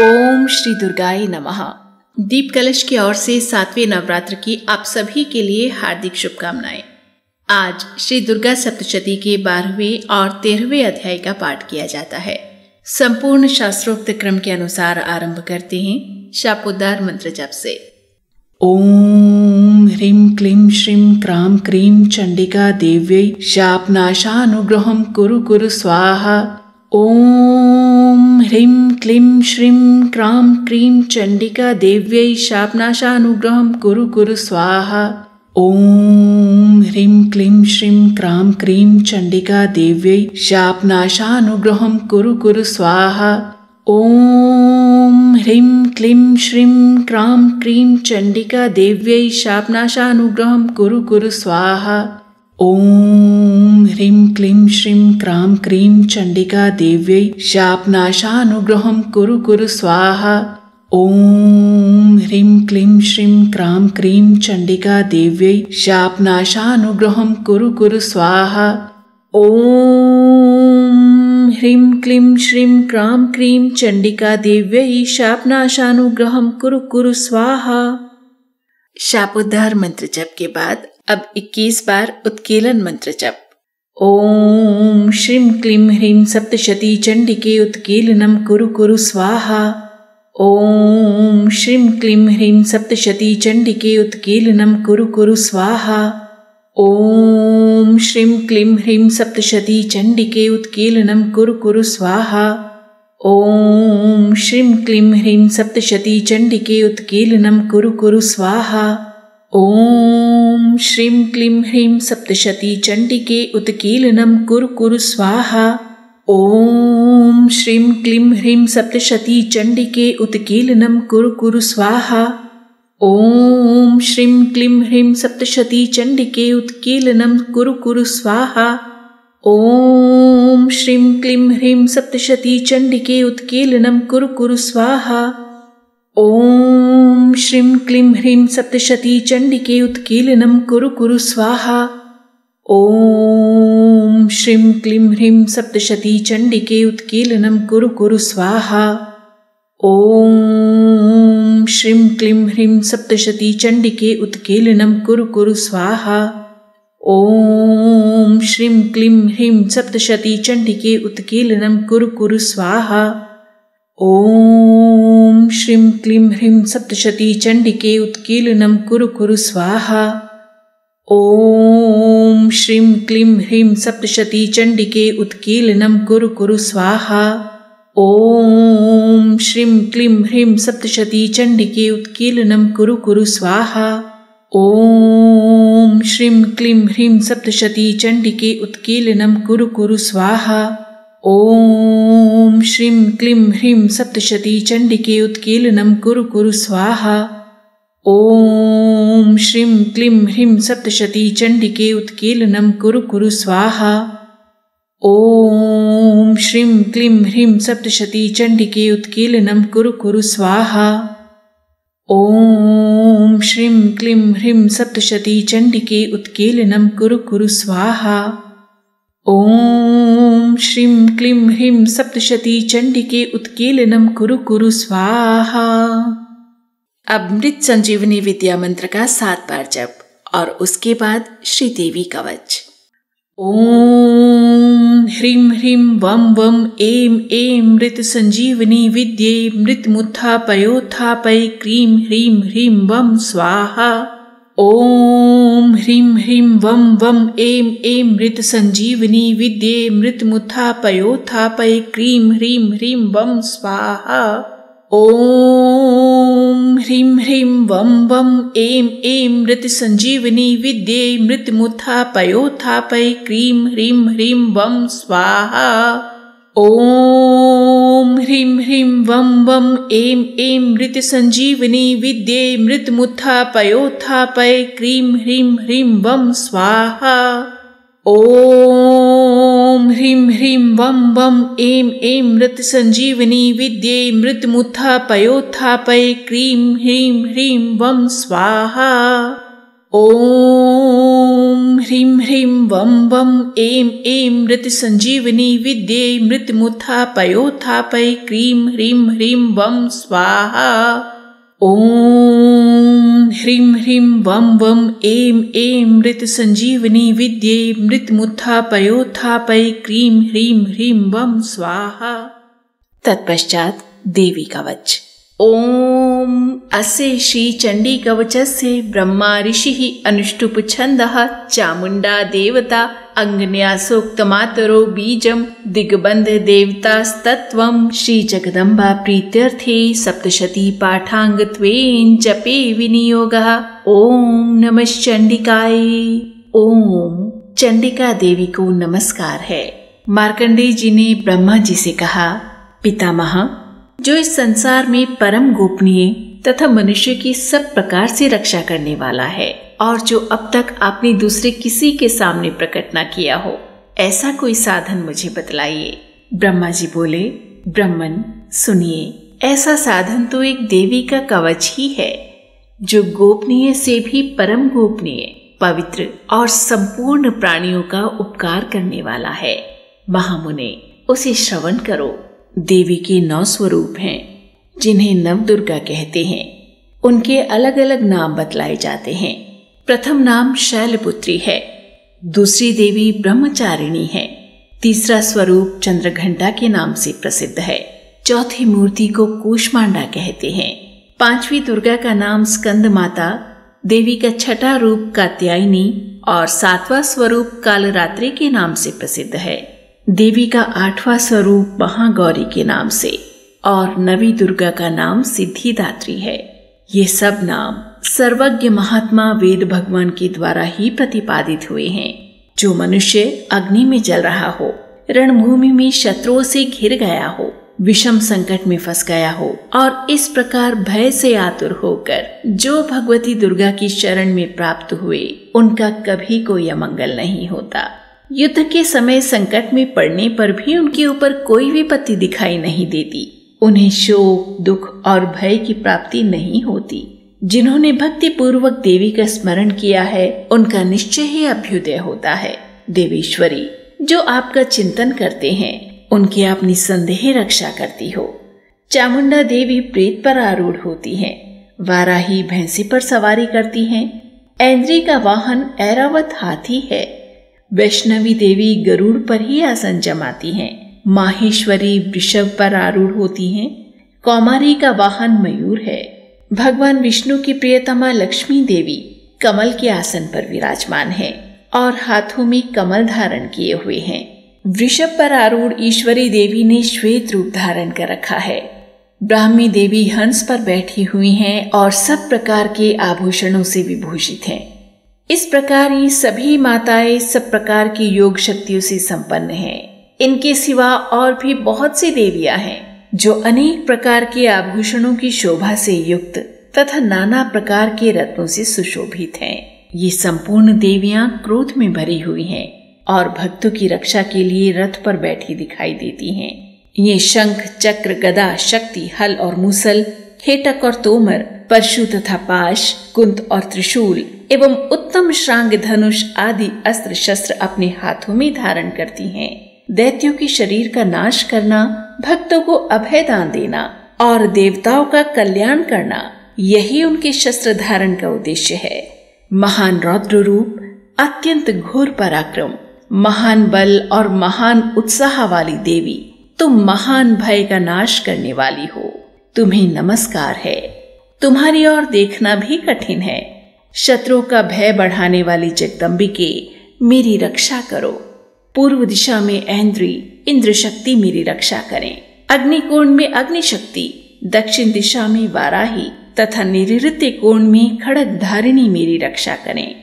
ओम श्री दुर्गाय नमः। दीप कलश की ओर से 7वें नवरात्र की आप सभी के लिए हार्दिक शुभकामनाएं। आज श्री दुर्गा सप्तशती के 12वें और 13वें अध्याय का पाठ किया जाता है। संपूर्ण शास्त्रोक्त क्रम के अनुसार आरंभ करते हैं शापोद्धार मंत्र जप से। ओम ह्रीं क्लीं श्रीं क्रां क्रीं चंडिका देव्यै शापनाशानुग्रहं कुरु कुरु स्वाहा। ओम ह्रीं क्लीं श्रीं क्रां क्रीं चंडिका देव्यै शापनाशानुग्रहं कुरु कुरु स्वाहा। ओम ह्रीं क्लीं श्रीं क्रां क्रीं चंडिका देव्यै शापनाशानुग्रहं कुरु कुरु स्वाहा। ओम ह्रीं क्लीं श्रीं क्रां क्रीं चंडिका देव्यै शापनाशानुग्रहं कुरु कुरु स्वाहा। ओम ह्रीं क्लीं श्रीं क्रां क्रीं चंडिका देव्यै शापनाशानुग्रहं कुरु कुरु स्वाहा। ओम ह्रीं क्लीं श्रीं क्रां क्रीं चंडिका देव्यै शापनाशानुग्रहं कुरु कुरु स्वाहा। ओम ह्रीं क्लीं श्रीं क्रां क्रीं चंडिका देव्यै शापनाशानुग्रहं कुरु कुरु स्वाहा। शापोद्धार मंत्र जप के बाद अब 21 बार उत्कीलन मंत्र जप। ओम श्रीं क्लीं ह्रीं सप्तशती चंडिके उत्कीलनं कुरु कुरु स्वाहा। ओम श्रीं क्लीं ह्रीं सप्तशती चंडिके उत्कीलनं कुरु कुरु स्वाहा। ओम श्रीं क्लीं ह्रीं सप्तशती चंडिके उत्कीलनं कुरु कुरु स्वाहा। ओम श्रीं क्लीं ह्रीं सप्तशती चंडिके उत्कीलनं कुरु कुरु स्वाहा। ओम श्रीं क्लीं ह्रीं सप्तशती चंडिके उत्कीलनं कुरु कुरु स्वाहा। ओम श्रीं क्लीं ह्रीं सप्तशती चंडिके उत्कीलनं कुरु कुरु स्वाहा। ओम श्रीं क्लीं ह्रीं सप्तशती चंडिके उत्कीलनं कुरु कुरु स्वाहा। ओम श्रीं क्लीं ह्रीं सप्तशती चंडिके उत्कीलनं कुरु कुरु स्वाहा। ओम श्रीं क्लीं ह्रीं सप्तशती चंडिके उत्कीलनं कुरु कुरु स्वाहा। ओम श्रीं क्लीं ह्रीं सप्तशती चंडिके उत्कीलनं कुरु कुरु स्वाहा। ओम श्रीं क्लीं ह्रीं सप्तशती चंडिके उत्कीलनं कुरु कुरु स्वाहा। ओम श्रीं क्लीं ह्रीं सप्तशती चंडिके उत्कीलनं कुरु कुरु स्वाहा। ओम श्रीं क्लीं ह्रीं सप्तशती चंडिके उत्कीलनं कुरु कुरु स्वाहा। ओम श्रीं क्लीं ह्रीं सप्तशती चंडिके उत्कीलनं कुरु कुरु स्वाहा। ओम श्रीं क्लीं ह्रीं सप्तशती चंडिके उत्कीलनं कुरु कुरु स्वाहा। ओम श्रीं क्लीं ह्रीं सप्तशती चंडिके उत्कीलनं कुरु कुरु स्वाहा। ओम श्रीं क्लीं ह्रीं सप्तशती चंडिके उत्कीलनं कुरु कुरु स्वाहा। ओम श्रीं क्लीं ह्रीं सप्तशती चंडिके उत्कीलनं कुरु कुरु स्वाहा। ओम श्रीं क्लीं ह्रीं सप्तशती चंडिके उत्कीलनं कुरु कुरु स्वाहा। ओम श्रीं क्लीं ह्रीं सप्तशती चंडिके उत्कीलनं कुरु कुरु स्वाहा। ओम श्रीं क्लीं ह्रीं सप्तशती चंडिके उत्कीलनं कुरु कुरु स्वाहा। अब मृत संजीवनी विद्या मंत्र का 7 बार जप और उसके बाद श्रीदेवी कवच। ओम ह्रीं ह्रीं वं वं ऐं ऐं मृत संजीवनी विद्ये मृत्युमुत्थापयोत्थापय क्रीं ह्रीं ह्रीं वं स्वाहा। ओम ह्रीं ह्रीं वं वं ऐं ऐं मृत संजीवनी विद्ये मृत्युमुत्थापयोत्थापय क्रीं ह्रीं ह्रीं वं स्वाहा। ओम ह्रीं ह्रीं वं वं ऐं ऐं मृत संजीवनी विद्ये मृत्युमुत्थापयोत्थापय क्रीं ह्रीं ह्रीं वं स्वाहा। ओम ह्रीं ह्रीं वं वं ऐं ऐं मृत संजीवनी विद्ये मृत्युमुत्थापयोत्थापय क्रीं ह्रीं ह्रीं वं स्वाहा। ओम ह्रीं ह्रीं वं वं ऐं ऐं मृत संजीवनी विद्ये मृत्युमुत्थापयोत्थापय क्रीं ह्रीं ह्रीं वं स्वाहा। ओम ह्रीं ह्रीं वं वं ऐं ऐं मृत संजीवनी विद्ये मृत्युमुत्थापयोत्थापय क्रीं ह्रीं ह्रीं वं स्वाहा। ॐ ह्रीं ह्रीं वं वं ऐं ऐं मृत संजीवनी विद्ये मृत्युमुत्थापयोत्थापय क्रीं ह्रीं ह्रीं वं स्वाहा। तत्पश्चात देवी कवच। ओम अस्य श्री चंडी कवचस्य ब्रह्मा ऋषिः अनुष्टुप छन्दः चामुण्डा देवता अंगन्यासोक्तमातरो बीजं दिग्बन्ध देवतास्तत्त्वं श्री जगदम्बा प्रीत्यर्थे सप्तशती पाठाङ्गत्वेन जपे विनियोगः। ओम नमः चंडिकाय। ओम चंडिका देवी को नमस्कार है। मार्कंडेय जी ने ब्रह्मा जी से कहा, पितामह, जो इस संसार में परम गोपनीय तथा मनुष्य की सब प्रकार से रक्षा करने वाला है और जो अब तक आपने दूसरे किसी के सामने प्रकट न किया हो, ऐसा कोई साधन मुझे बतलाइए। ब्रह्मा जी बोले, ब्रह्मन सुनिए, ऐसा साधन तो एक देवी का कवच ही है जो गोपनीय से भी परम गोपनीय, पवित्र और संपूर्ण प्राणियों का उपकार करने वाला है। महामुने, उसे श्रवण करो। देवी के 9 स्वरूप हैं जिन्हें नवदुर्गा कहते हैं। उनके अलग अलग नाम बतलाए जाते हैं। प्रथम नाम शैलपुत्री है, दूसरी देवी ब्रह्मचारिणी है, तीसरा स्वरूप चंद्रघंटा के नाम से प्रसिद्ध है, चौथी मूर्ति को कूष्मांडा कहते हैं, पांचवी दुर्गा का नाम स्कंद माता, देवी का छठा रूप कात्यायनी और 7वां स्वरूप कालरात्रि के नाम से प्रसिद्ध है। देवी का 8वां स्वरूप महागौरी के नाम से और 9वीं दुर्गा का नाम सिद्धिदात्री है। ये सब नाम सर्वज्ञ महात्मा वेद भगवान के द्वारा ही प्रतिपादित हुए हैं। जो मनुष्य अग्नि में जल रहा हो, रणभूमि में शत्रुओं से घिर गया हो, विषम संकट में फंस गया हो और इस प्रकार भय से आतुर होकर जो भगवती दुर्गा की शरण में प्राप्त हुए, उनका कभी कोई अमंगल नहीं होता। युद्ध के समय संकट में पड़ने पर भी उनके ऊपर कोई विपत्ति दिखाई नहीं देती। उन्हें शोक, दुख और भय की प्राप्ति नहीं होती। जिन्होंने भक्ति पूर्वक देवी का स्मरण किया है, उनका निश्चय ही अभ्युदय होता है। देवेश्वरी, जो आपका चिंतन करते हैं, उनकी आप निसंदेह रक्षा करती हो। चामुंडा देवी प्रेत पर आरूढ़ होती हैं, वाराही भैंसी पर सवारी करती हैं, ऐन्द्री का वाहन ऐरावत हाथी है, वैष्णवी देवी गरुड़ पर ही आसन जमाती हैं, माहेश्वरी वृषभ पर आरूढ़ होती हैं, कौमारी का वाहन मयूर है, भगवान विष्णु की प्रियतमा लक्ष्मी देवी कमल के आसन पर विराजमान है और हाथों में कमल धारण किए हुए हैं। वृषभ पर आरूढ़ ईश्वरी देवी ने श्वेत रूप धारण कर रखा है। ब्राह्मी देवी हंस पर बैठी हुई हैं और सब प्रकार के आभूषणों से विभूषित हैं। इस प्रकार ये सभी माताएं सब प्रकार की योग शक्तियों से संपन्न हैं। इनके सिवा और भी बहुत सी देवियां हैं जो अनेक प्रकार के आभूषणों की शोभा से युक्त तथा नाना प्रकार के रत्नों से सुशोभित हैं। ये संपूर्ण देवियां क्रोध में भरी हुई हैं और भक्तों की रक्षा के लिए रथ पर बैठी दिखाई देती हैं। ये शंख, चक्र, गदा, शक्ति, हल और मूसल, हेटक और तोमर, परशु तथा पाश, कुंत और त्रिशूल एवं उत्तम श्रांग, धनुष आदि अस्त्र शस्त्र अपने हाथों में धारण करती हैं। दैत्यों के शरीर का नाश करना, भक्तों को अभय दान देना और देवताओं का कल्याण करना, यही उनके शस्त्र धारण का उद्देश्य है। महान रौद्र रूप, अत्यंत घोर पराक्रम, महान बल और महान उत्साह वाली देवी, तुम महान भय का नाश करने वाली हो। तुम्हें नमस्कार है। तुम्हारी ओर देखना भी कठिन है। शत्रुओं का भय बढ़ाने वाली जगदम्बिके, मेरी रक्षा करो। पूर्व दिशा में ऐन्द्री, इंद्र शक्ति मेरी रक्षा करें। अग्निकोण में अग्नि शक्ति, दक्षिण दिशा में वाराही तथा नैऋत्य कोण में खड़ग धारिणी मेरी रक्षा करें।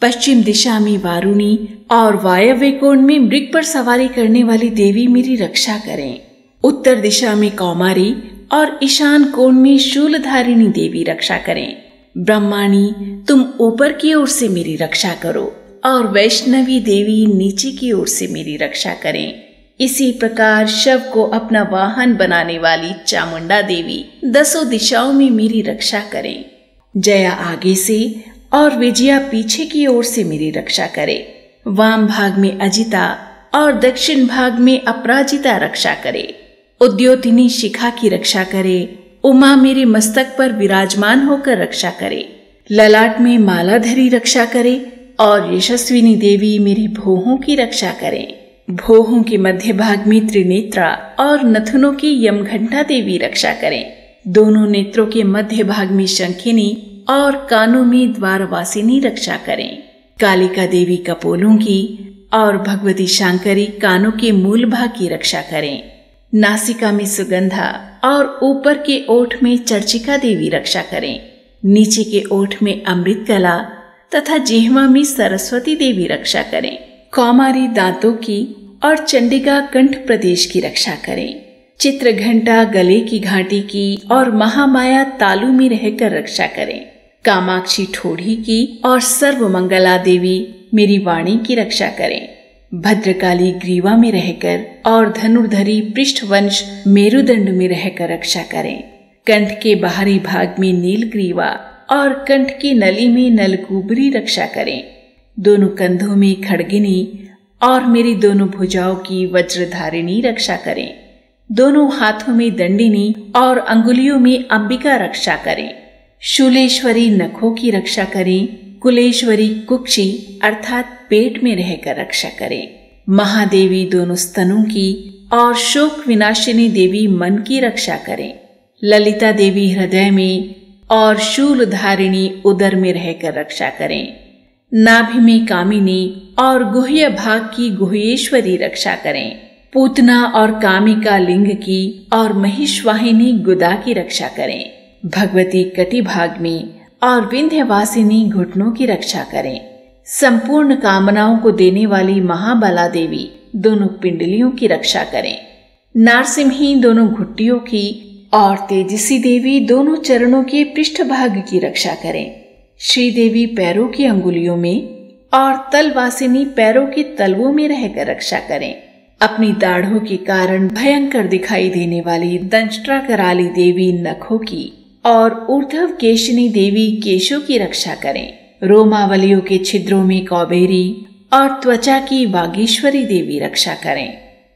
पश्चिम दिशा में वारुणी और वायव्य कोण में मृग पर सवारी करने वाली देवी मेरी रक्षा करें। उत्तर दिशा में कौमारी और ईशान कोण में शूलधारिणी देवी रक्षा करें। ब्रह्माणी, तुम ऊपर की ओर से मेरी रक्षा करो और वैष्णवी देवी नीचे की ओर से मेरी रक्षा करें। इसी प्रकार शव को अपना वाहन बनाने वाली चामुंडा देवी 10 दिशाओं में मेरी रक्षा करें। जया आगे से और विजया पीछे की ओर से मेरी रक्षा करे। वाम भाग में अजिता और दक्षिण भाग में अपराजिता रक्षा करे। उद्योतिनी शिखा की रक्षा करे। उमा मेरे मस्तक पर विराजमान होकर रक्षा करे। ललाट में मालाधरी रक्षा करे और यशस्विनी देवी मेरी भौहों की रक्षा करे। भौहों के मध्य भाग में त्रिनेत्रा और नथुनों की यमघंटा देवी रक्षा करें। दोनों नेत्रों के मध्य भाग में शंखिनी और कानों में द्वारवासिनी रक्षा करें। कालिका देवी कपोलों की और भगवती शांकरी कानों के मूल भाग की रक्षा करें। नासिका में सुगंधा और ऊपर के ओठ में चर्चिका देवी रक्षा करें। नीचे के ओठ में अमृत कला तथा जिह्वा में सरस्वती देवी रक्षा करें। कौमारी दांतों की और चंडिका कंठ प्रदेश की रक्षा करें। चित्र घंटा गले की घाटी की और महामाया तालु में रहकर रक्षा करें। कामाक्षी ठोड़ी की और सर्वमंगला देवी मेरी वाणी की रक्षा करें। भद्रकाली ग्रीवा में रहकर और धनुर्धरी पृष्ठवंश मेरुदंड में रहकर रक्षा करें। कंठ के बाहरी भाग में नीलग्रीवा और कंठ की नली में नलकूबरी रक्षा करें। दोनों कंधों में खड़गिनी और मेरी दोनों भुजाओं की वज्रधारिणी रक्षा करें। दोनों हाथों में दंडिनी और अंगुलियों में अंबिका रक्षा करें। शूलेश्वरी नखों की रक्षा करें। कुलेश्वरी कुक्षी अर्थात पेट में रहकर रक्षा करें। महादेवी दोनों स्तनों की और शोक विनाशिनी देवी मन की रक्षा करें। ललिता देवी हृदय में और शूलधारिणी उदर में रहकर रक्षा करें। नाभि में कामिनी और गुह्य भाग की गुह्येश्वरी रक्षा करें। पूतना और कामिका लिंग की और महिषवाहिनी गुदा की रक्षा करें। भगवती कटी भाग में और विंध्यवासिनी घुटनों की रक्षा करें। संपूर्ण कामनाओं को देने वाली महाबला देवी दोनों पिंडलियों की रक्षा करें। नारसिम्ही दोनों घुट्टियों की और तेजसी देवी दोनों चरणों के पृष्ठभाग की रक्षा करें। श्रीदेवी पैरों की अंगुलियों में और तलवासिनी पैरों के तलवों में रहकर रक्षा करें। अपनी दाढ़ों के कारण भयंकर दिखाई देने वाली दंष्ट्रा कराली देवी नखों की और ऊर्ध्व केशनी देवी केशों की रक्षा करें। रोमावलियों के छिद्रों में कौबेरी और त्वचा की वागीश्वरी देवी रक्षा करें।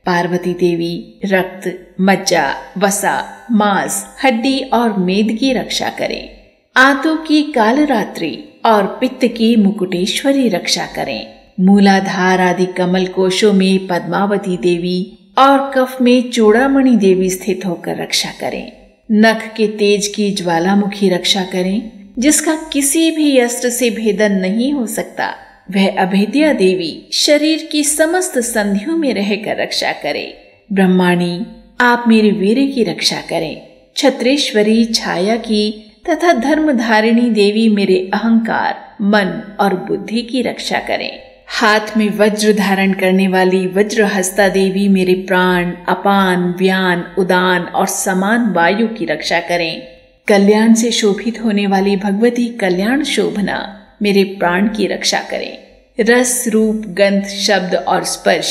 पार्वती देवी रक्त, मज्जा, वसा, मांस, हड्डी और मेद की रक्षा करें। आंतों की कालरात्रि और पित्त की मुकुटेश्वरी रक्षा करें। मूलाधार आदि कमल कोशों में पद्मावती देवी और कफ में चूड़ामणि देवी स्थित होकर रक्षा करें। नख के तेज की ज्वालामुखी रक्षा करें, जिसका किसी भी अस्त्र से भेदन नहीं हो सकता। वह अभेद्या देवी शरीर की समस्त संधियों में रहकर रक्षा करे। ब्रह्माणी आप मेरे वीर की रक्षा करें। छत्रेश्वरी छाया की तथा धर्मधारिणी देवी मेरे अहंकार, मन और बुद्धि की रक्षा करें। हाथ में वज्र धारण करने वाली वज्रहस्ता देवी मेरे प्राण, अपान, व्यान, उदान और समान वायु की रक्षा करें। कल्याण से शोभित होने वाली भगवती कल्याण शोभना मेरे प्राण की रक्षा करें। रस, रूप, गंध, शब्द और स्पर्श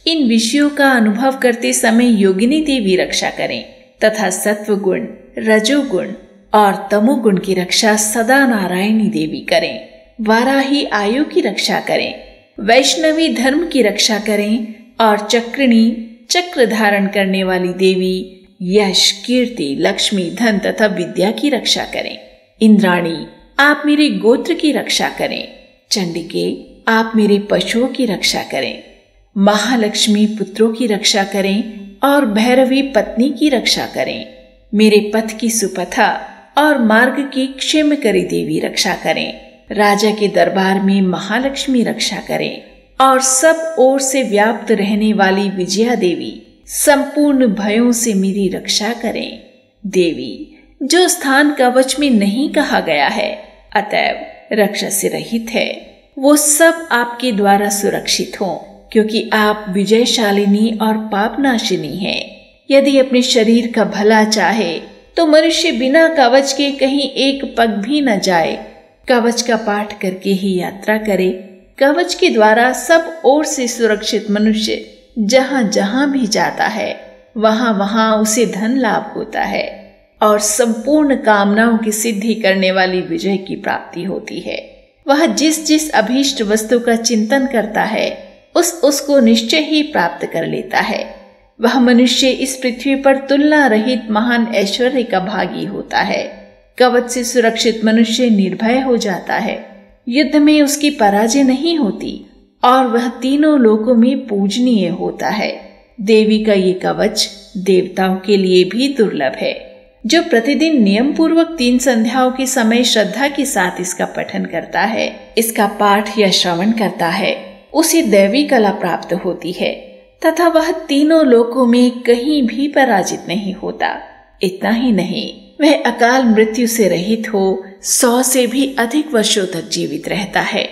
इन विषयों का अनुभव करते समय योगिनी देवी रक्षा करें तथा सत्व गुण, रजोगुण और तमोगुण की रक्षा सदा नारायणी देवी करें। वाराही आयु की रक्षा करें। वैष्णवी धर्म की रक्षा करें और चक्रिणी चक्र धारण करने वाली देवी यश, कीर्ति, लक्ष्मी, धन तथा विद्या की रक्षा करें। इंद्राणी आप मेरे गोत्र की रक्षा करें। चंडिके आप मेरे पशुओं की रक्षा करें। महालक्ष्मी पुत्रों की रक्षा करें और भैरवी पत्नी की रक्षा करें। मेरे पथ की सुपथा और मार्ग की क्षेमकरी देवी रक्षा करें। राजा के दरबार में महालक्ष्मी रक्षा करें और सब ओर से व्याप्त रहने वाली विजया देवी संपूर्ण भयों से मेरी रक्षा करें। देवी जो स्थान कवच में नहीं कहा गया है अतएव रक्षा से रहित है, वो सब आपके द्वारा सुरक्षित हों, क्योंकि आप विजयशालिनी और पापनाशिनी हैं। यदि अपने शरीर का भला चाहे तो मनुष्य बिना कवच के कहीं एक पग भी न जाए। कवच का पाठ करके ही यात्रा करे। कवच के द्वारा सब ओर से सुरक्षित मनुष्य जहाँ जहाँ भी जाता है वहाँ वहाँ उसे धन लाभ होता है और संपूर्ण कामनाओं की सिद्धि करने वाली विजय की प्राप्ति होती है। वह जिस जिस अभीष्ट वस्तु का चिंतन करता है उसको निश्चय ही प्राप्त कर लेता है। वह मनुष्य इस पृथ्वी पर तुलना रहित महान ऐश्वर्य का भागी होता है। कवच से सुरक्षित मनुष्य निर्भय हो जाता है। युद्ध में उसकी पराजय नहीं होती और वह तीनों लोकों में पूजनीय होता है। देवी का ये कवच देवताओं के लिए भी दुर्लभ है। जो प्रतिदिन नियम पूर्वक 3 संध्याओं के समय श्रद्धा के साथ इसका पठन करता है, इसका पाठ या श्रवण करता है, उसे दैवी कला प्राप्त होती है तथा वह तीनों लोकों में कहीं भी पराजित नहीं होता। इतना ही नहीं, वह अकाल मृत्यु से रहित हो 100 से भी अधिक वर्षों तक जीवित रहता है।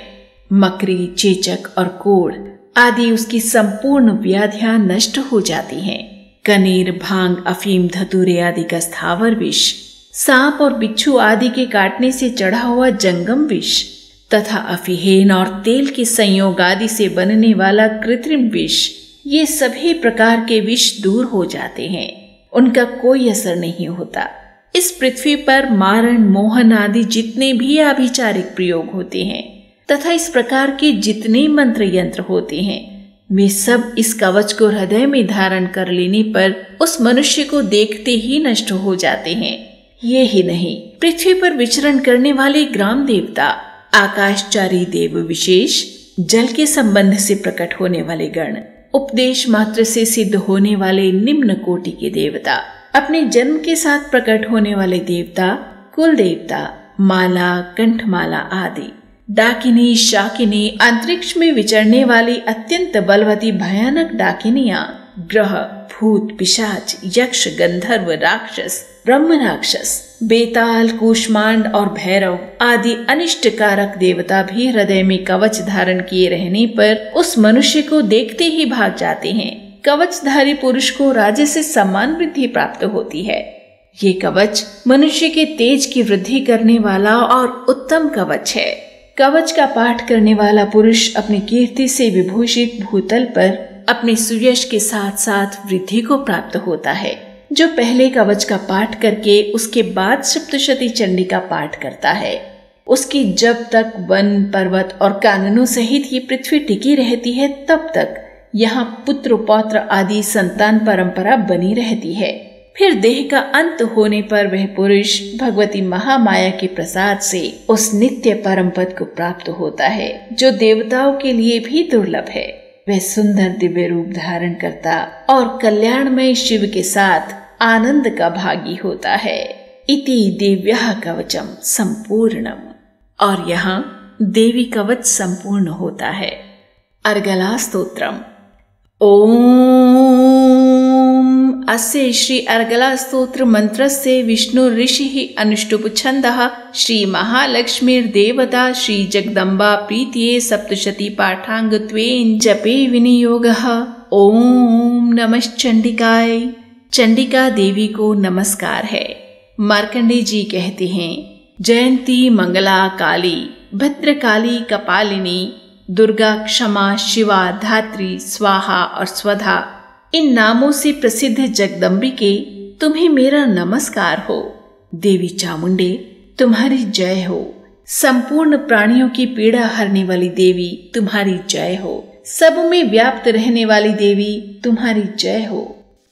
मकरी, चेचक और कोढ़ आदि उसकी संपूर्ण व्याधियां नष्ट हो जाती हैं। कनेर, भांग, अफीम, धतूरे आदि का स्थावर विष, सांप और बिच्छू आदि के काटने से चढ़ा हुआ जंगम विष तथा अफीहेन और तेल के संयोग आदि से बनने वाला कृत्रिम विष, ये सभी प्रकार के विष दूर हो जाते हैं। उनका कोई असर नहीं होता। इस पृथ्वी पर मारण, मोहन आदि जितने भी आभिचारिक प्रयोग होते हैं तथा इस प्रकार के जितने मंत्र यंत्र होते हैं, वे सब इस कवच को हृदय में धारण कर लेने पर उस मनुष्य को देखते ही नष्ट हो जाते हैं। ये ही नहीं, पृथ्वी पर विचरण करने वाले ग्राम देवता, आकाशचारी देव विशेष, जल के संबंध से प्रकट होने वाले गण, उपदेश मात्र से सिद्ध होने वाले निम्न कोटि के देवता, अपने जन्म के साथ प्रकट होने वाले देवता, कुल देवता, माला, कंठमाला आदि, डाकिनी, शाकिनी, अंतरिक्ष में विचरने वाली अत्यंत बलवती भयानक डाकिनियां, ग्रह, भूत, पिशाच, यक्ष, गंधर्व, राक्षस, ब्रह्म राक्षस, बेताल, कूष्मांड और भैरव आदि अनिष्टकारक देवता भी हृदय में कवच धारण किए रहने पर उस मनुष्य को देखते ही भाग जाते हैं। कवचधारी पुरुष को राज्य से सम्मान वृद्धि प्राप्त होती है। ये कवच मनुष्य के तेज की वृद्धि करने वाला और उत्तम कवच है। कवच का पाठ करने वाला पुरुष अपनी कीर्ति से विभूषित भूतल पर अपने सुयश के साथ साथ वृद्धि को प्राप्त होता है। जो पहले कवच का पाठ करके उसके बाद सप्तशती चंडी का पाठ करता है, उसकी जब तक वन, पर्वत और काननों सहित ये पृथ्वी टिकी रहती है, तब तक यहाँ पुत्र, पौत्र आदि संतान परंपरा बनी रहती है। फिर देह का अंत होने पर वह पुरुष भगवती महामाया के प्रसाद से उस नित्य परम पद को प्राप्त होता है, जो देवताओं के लिए भी दुर्लभ है। वह सुंदर दिव्य रूप धारण करता और कल्याणमय शिव के साथ आनंद का भागी होता है। इति दिव्यः कवचम संपूर्णम। और यहाँ देवी कवच संपूर्ण होता है। अर्गला स्तोत्रम। ओम अस्य श्री अर्गला स्तोत्र मंत्रस्य विष्णु ऋषि अनुष्टुप छंदः श्री महालक्ष्मीर्देवता श्री जगदम्बा प्रीतिये सप्तशती पाठांगत्वेन जपे विनियोगः। ओम नमः चंडिकाय। चंडिका देवी को नमस्कार है। मार्कंडेय जी कहते हैं, जयंती, मंगला, काली, भद्रकाली, कपालिनी, दुर्गा, क्षमा, शिवा, धात्री, स्वाहा और स्वधा, इन नामों से प्रसिद्ध जगदम्बिके तुम्हें मेरा नमस्कार हो। देवी चामुंडे तुम्हारी जय हो। संपूर्ण प्राणियों की पीड़ा हरने वाली देवी तुम्हारी जय हो। सब में व्याप्त रहने वाली देवी तुम्हारी जय हो।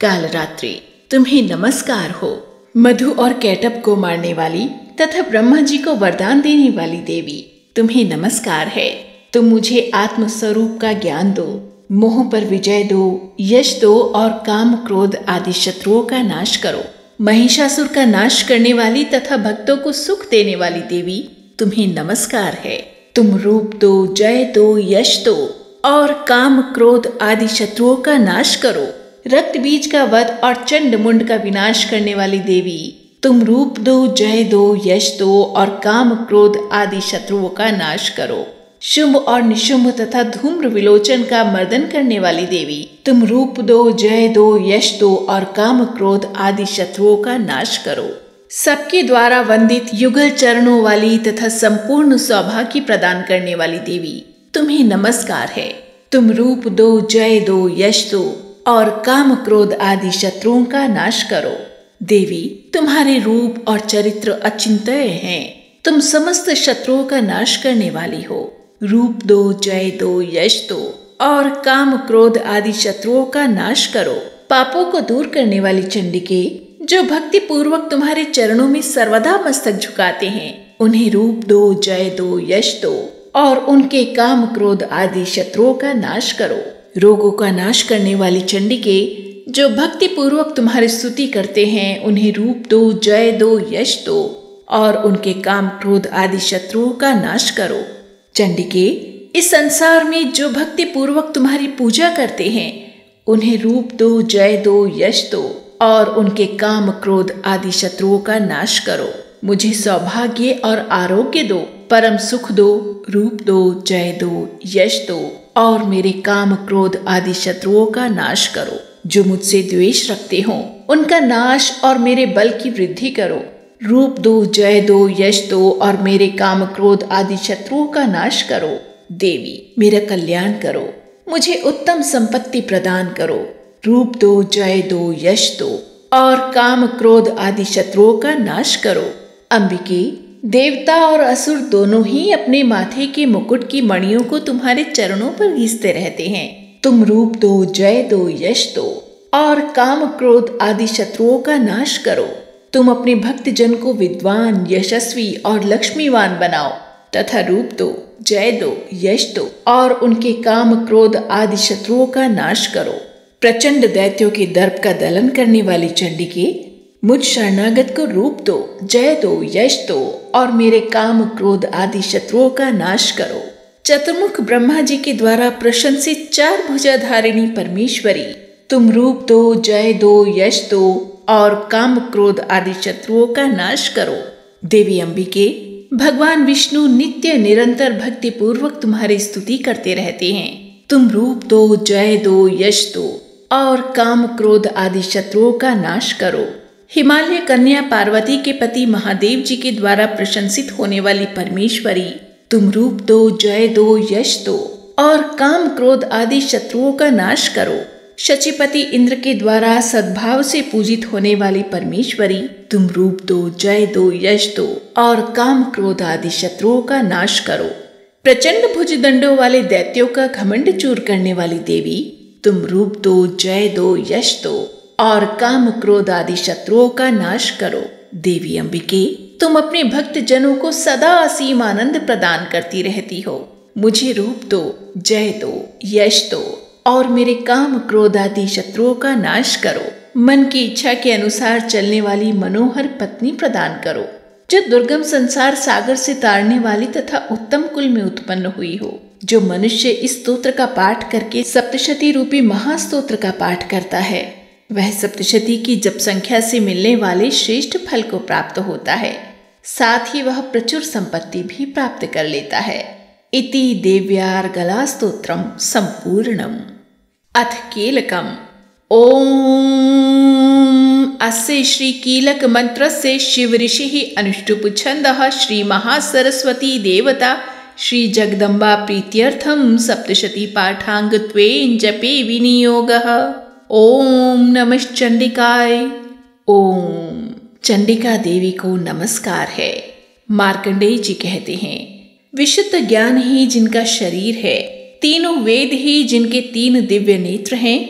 कालरात्रि तुम्हें नमस्कार हो। मधु और कैटब को मारने वाली तथा ब्रह्मा जी को वरदान देने वाली देवी तुम्हें नमस्कार है। तुम मुझे आत्म स्वरूप का ज्ञान दो, मोह पर विजय दो, यश दो और काम, क्रोध आदि शत्रुओं का नाश करो। महिषासुर का नाश करने वाली तथा भक्तों को सुख देने वाली देवी तुम्हें नमस्कार है। तुम रूप दो, जय दो, यश दो और काम, क्रोध आदि शत्रुओं का नाश करो। रक्त बीज का वध और चंड मुंड का विनाश करने वाली देवी तुम रूप दो, जय दो, यश दो और काम, क्रोध आदि शत्रुओं का नाश करो। शुंभ और निशुंभ तथा धूम्र विलोचन का मर्दन करने वाली देवी तुम रूप दो, जय दो, यश दो और काम, क्रोध आदि शत्रुओं का नाश करो। सबके द्वारा वंदित युगल चरणों वाली तथा संपूर्ण सौभाग्य प्रदान करने वाली देवी तुम्हें नमस्कार है। तुम रूप दो, जय दो, यश दो और काम, क्रोध आदि शत्रुओं का नाश करो। देवी तुम्हारे रूप और चरित्र अचिंत्य हैं। तुम समस्त शत्रुओं का नाश करने वाली हो। रूप दो, जय दो, यश दो और काम क्रोध आदि शत्रुओं का नाश करो। पापों को दूर करने वाली चंडिके, जो भक्ति पूर्वक तुम्हारे चरणों में सर्वदा मस्तक झुकाते हैं, उन्हें रूप दो, जय दो, यश दो और उनके काम क्रोध आदि शत्रुओं का नाश करो। रोगों का नाश करने वाली चंडिके, जो भक्ति पूर्वक तुम्हारी स्तुति करते हैं, उन्हें रूप दो, जय दो, यश दो और उनके काम क्रोध आदि शत्रुओं का नाश करो। चंडिके, इस संसार में जो भक्ति पूर्वक तुम्हारी पूजा करते हैं, उन्हें रूप दो, जय दो, यश दो और उनके काम क्रोध आदि शत्रुओं का नाश करो। मुझे सौभाग्य और आरोग्य दो, परम सुख दो, रूप दो, जय दो, यश दो और मेरे काम क्रोध आदि शत्रुओं का नाश करो। जो मुझसे द्वेष रखते हो, उनका नाश और मेरे बल की वृद्धि करो। रूप दो, जय दो, यश दो और मेरे काम क्रोध आदि शत्रुओं का नाश करो। देवी, मेरा कल्याण करो, मुझे उत्तम संपत्ति प्रदान करो। रूप दो, जय दो, यश दो और काम क्रोध आदि शत्रुओं का नाश करो। अंबिके, देवता और असुर दोनों ही अपने माथे के मुकुट की मणियों को तुम्हारे चरणों पर घिसते रहते हैं। तुम रूप दो, जय दो, यश दो और काम क्रोध आदि शत्रुओं का नाश करो। तुम अपने भक्त जन को विद्वान, यशस्वी और लक्ष्मीवान बनाओ तथा रूप दो, जय दो, यश दो और उनके काम क्रोध आदि शत्रुओं का नाश करो। प्रचंड दैत्यों के दर्प का दलन करने वाली चंडिके, मुझ शरणागत को रूप दो, जय दो, यश दो और मेरे काम क्रोध आदि शत्रुओं का नाश करो। चतुर्मुख ब्रह्मा जी के द्वारा प्रशंसित 4 भुजाधारिणी परमेश्वरी, तुम रूप दो, जय दो, यश दो और काम क्रोध आदि शत्रुओं का नाश करो। देवी अंबिके, भगवान विष्णु नित्य निरंतर भक्ति पूर्वक तुम्हारी स्तुति करते रहते हैं। तुम रूप दो, जय दो, यश दो और काम क्रोध आदि शत्रुओं का नाश करो। हिमालय कन्या पार्वती के पति महादेव जी के द्वारा प्रशंसित होने वाली परमेश्वरी, तुम रूप दो, जय दो, यश दो और काम क्रोध आदि शत्रुओं का नाश करो। शचीपति इंद्र के द्वारा सद्भाव से पूजित होने वाली परमेश्वरी, तुम रूप दो, जय दो, यश दो और काम क्रोध आदि शत्रुओं का नाश करो। प्रचंड भुजदंडों वाले दैत्यों का घमंड चूर करने वाली देवी, तुम रूप दो, जय दो, यश दो और काम क्रोध आदि शत्रुओं का नाश करो। देवी अंबिके, तुम अपने भक्त जनों को सदा असीम आनंद प्रदान करती रहती हो। मुझे रूप दो, जय दो, यश दो और मेरे काम क्रोध आदि शत्रुओं का नाश करो। मन की इच्छा के अनुसार चलने वाली मनोहर पत्नी प्रदान करो, जो दुर्गम संसार सागर से तारने वाली तथा उत्तम कुल में उत्पन्न हुई हो। जो मनुष्य इस स्तोत्र का पाठ करके सप्तशती रूपी महास्तोत्र का पाठ करता है, वह सप्तशती की जप संख्या से मिलने वाले श्रेष्ठ फल को प्राप्त होता है, साथ ही वह प्रचुर संपत्ति भी प्राप्त कर लेता है। इति देव्यार्गला स्तोत्रम संपूर्णम। अथ कीलकम। ओम अस्य श्री कीलक मंत्रस्य शिव ऋषिः अनुष्टुप छन्दः श्री महासरस्वती देवता श्री जगदम्बा प्रीत्यर्थम सप्तशती पाठांगत्वेन जपे विनियोगः। ओम नमः चंडिकाय। ओम। चंडिका देवी को नमस्कार है। मार्कंडेय जी कहते हैं, विशुद्ध ज्ञान ही जिनका शरीर है, तीनों वेद ही जिनके 3 दिव्य नेत्र हैं,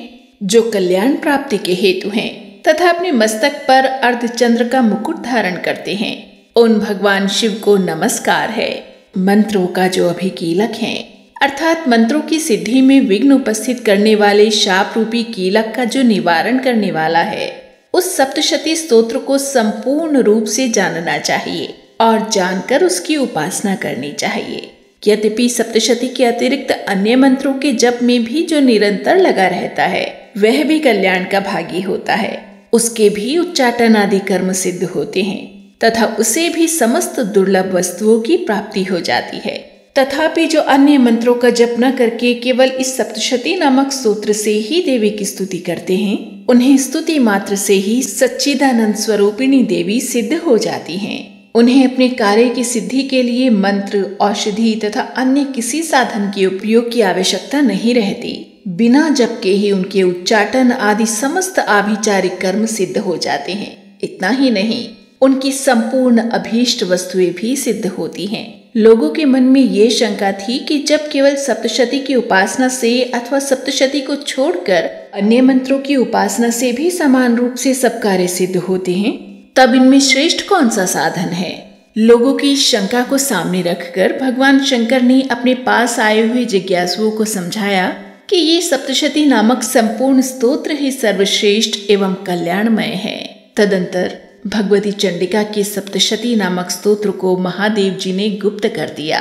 जो कल्याण प्राप्ति के हेतु हैं तथा अपने मस्तक पर अर्धचंद्र का मुकुट धारण करते हैं, उन भगवान शिव को नमस्कार है। मंत्रों का जो अभिकीलक है, अर्थात मंत्रों की सिद्धि में विघ्न उपस्थित करने वाले शाप रूपी कीलक का जो निवारण करने वाला है, उस सप्तशती स्तोत्र को संपूर्ण रूप से जानना चाहिए और जानकर उसकी उपासना करनी चाहिए। यद्यपि सप्तशती के अतिरिक्त अन्य मंत्रों के जप में भी जो निरंतर लगा रहता है, वह भी कल्याण का भागी होता है। उसके भी उच्चाटन आदि कर्म सिद्ध होते हैं तथा उसे भी समस्त दुर्लभ वस्तुओं की प्राप्ति हो जाती है। तथापि जो अन्य मंत्रों का जप न करके केवल इस सप्तशती नामक स्तोत्र से ही देवी की स्तुति करते हैं, उन्हें स्तुति मात्र से ही सच्चिदानंद स्वरूपिणी देवी सिद्ध हो जाती हैं। उन्हें अपने कार्य की सिद्धि के लिए मंत्र, औषधि तथा अन्य किसी साधन के उपयोग की आवश्यकता नहीं रहती। बिना जप के ही उनके उच्चाटन आदि समस्त आभिचारिक कर्म सिद्ध हो जाते हैं। इतना ही नहीं, उनकी संपूर्ण अभीष्ट वस्तुएं भी सिद्ध होती हैं। लोगों के मन में ये शंका थी कि जब केवल सप्तशती की उपासना से अथवा सप्तशती को छोड़कर अन्य मंत्रों की उपासना से भी समान रूप से सब कार्य सिद्ध होते हैं, तब इनमें श्रेष्ठ कौन सा साधन है। लोगों की शंका को सामने रखकर भगवान शंकर ने अपने पास आए हुए जिज्ञासुओं को समझाया कि ये सप्तशती नामक संपूर्ण स्तोत्र ही सर्वश्रेष्ठ एवं कल्याणमय है। तदंतर भगवती चंडिका के सप्तशती नामक स्तोत्र को महादेव जी ने गुप्त कर दिया।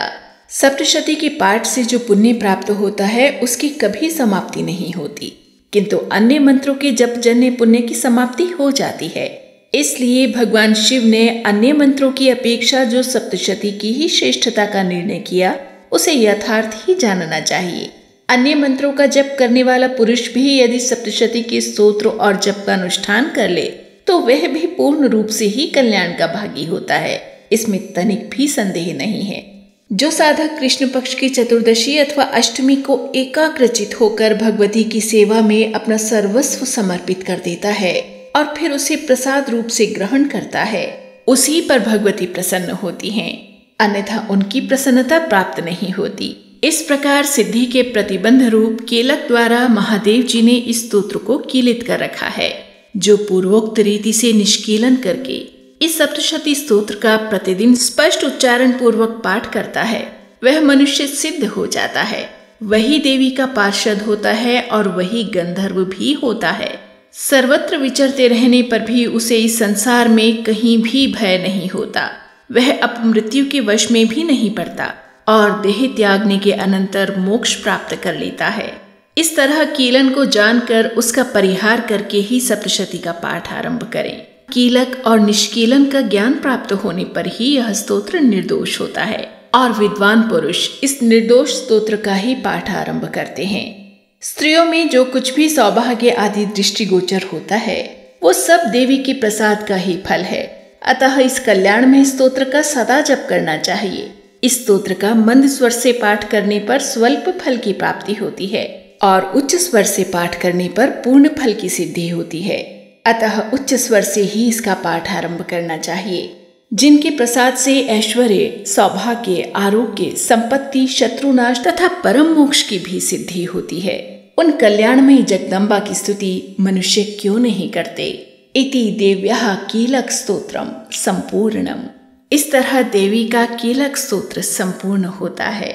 सप्तशती के पाठ से जो पुण्य प्राप्त होता है उसकी कभी समाप्ति नहीं होती, किंतु अन्य मंत्रों के जप जन्य पुण्य की समाप्ति हो जाती है। इसलिए भगवान शिव ने अन्य मंत्रों की अपेक्षा जो सप्तशती की ही श्रेष्ठता का निर्णय किया, उसे यथार्थ ही जानना चाहिए। अन्य मंत्रों का जप करने वाला पुरुष भी यदि सप्तशती के स्तोत्र और जप का अनुष्ठान कर ले तो वह भी पूर्ण रूप से ही कल्याण का भागी होता है, इसमें तनिक भी संदेह नहीं है। जो साधक कृष्ण पक्ष की चतुर्दशी अथवा अष्टमी को एकाग्रचित होकर भगवती की सेवा में अपना सर्वस्व समर्पित कर देता है और फिर उसे प्रसाद रूप से ग्रहण करता है, उसी पर भगवती प्रसन्न होती हैं, अन्यथा उनकी प्रसन्नता प्राप्त नहीं होती। इस प्रकार सिद्धि के प्रतिबंध रूप केलक द्वारा महादेव जी ने इस स्तोत्र को कीलित कर रखा है। जो पूर्वोक्त रीति से निष्कीलन करके इस सप्तशती स्तोत्र का प्रतिदिन स्पष्ट उच्चारण पूर्वक पाठ करता है, वह मनुष्य सिद्ध हो जाता है, वही देवी का पार्षद होता है और वही गंधर्व भी होता है। सर्वत्र विचरते रहने पर भी उसे इस संसार में कहीं भी भय नहीं होता, वह अपमृत्यु के वश में भी नहीं पड़ता और देह त्यागने के अनंतर मोक्ष प्राप्त कर लेता है। इस तरह कीलन को जानकर उसका परिहार करके ही सप्तशती का पाठ आरंभ करें। कीलक और निष्कीलन का ज्ञान प्राप्त होने पर ही यह स्तोत्र निर्दोष होता है और विद्वान पुरुष इस निर्दोष स्तोत्र का ही पाठ आरंभ करते हैं। स्त्रियों में जो कुछ भी सौभाग्य आदि दृष्टिगोचर होता है वो सब देवी के प्रसाद का ही फल है, अतः इस कल्याण में स्तोत्र का सदा जप करना चाहिए। इस स्तोत्र का मंद स्वर से पाठ करने पर स्वल्प फल की प्राप्ति होती है और उच्च स्वर से पाठ करने पर पूर्ण फल की सिद्धि होती है, अतः उच्च स्वर से ही इसका पाठ आरंभ करना चाहिए। जिनके प्रसाद से ऐश्वर्य, सौभाग्य, आरोग्य, संपत्ति, शत्रुनाश तथा परम मोक्ष की भी सिद्धि होती है, उन कल्याणमयी जगदम्बा की स्तुति मनुष्य क्यों नहीं करते। इति देव्याः कीलक स्तोत्रम संपूर्णम। इस तरह देवी का कीलक स्तोत्र संपूर्ण होता है।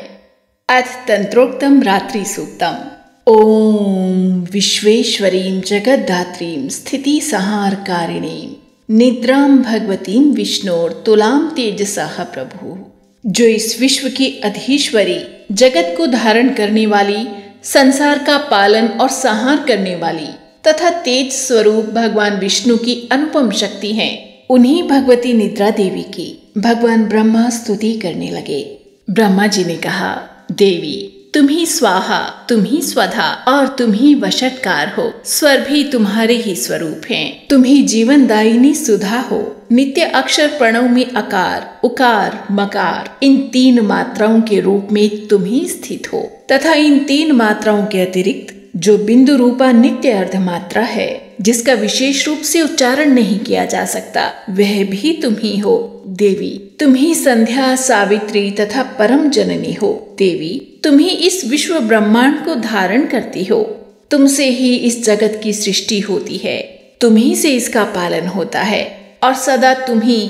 अथ तंत्रोक्तम रात्रि सूक्तम। ओम विश्वेश्वरीं जगद्धात्रीं स्थिति संहारकारिणीं निद्रां भगवतीं विष्णोर तुलां तेजसः प्रभु। जो इस विश्व की अधीश्वरी, जगत को धारण करने वाली, संसार का पालन और संहार करने वाली तथा तेज स्वरूप भगवान विष्णु की अनुपम शक्ति हैं, उन्हीं भगवती निद्रा देवी की भगवान ब्रह्मा स्तुति करने लगे। ब्रह्मा जी ने कहा, देवी तुम ही स्वाहा, तुम ही स्वधा और तुम ही वशटकार हो। स्वर भी तुम्हारे ही स्वरूप हैं। तुम ही जीवनदायिनी सुधा हो। नित्य अक्षर प्रणव में अकार, उकार, मकार इन 3 मात्राओं के रूप में तुम ही स्थित हो तथा इन 3 मात्राओं के अतिरिक्त जो बिंदु रूपा नित्य अर्ध मात्रा है, जिसका विशेष रूप से उच्चारण नहीं किया जा सकता, वह भी तुम ही हो। देवी तुम ही संध्या, सावित्री तथा परम जननी हो। देवी तुम ही इस विश्व ब्रह्मांड को धारण करती हो। तुमसे ही इस जगत की सृष्टि होती है, तुम ही से इसका पालन होता है और सदा तुम ही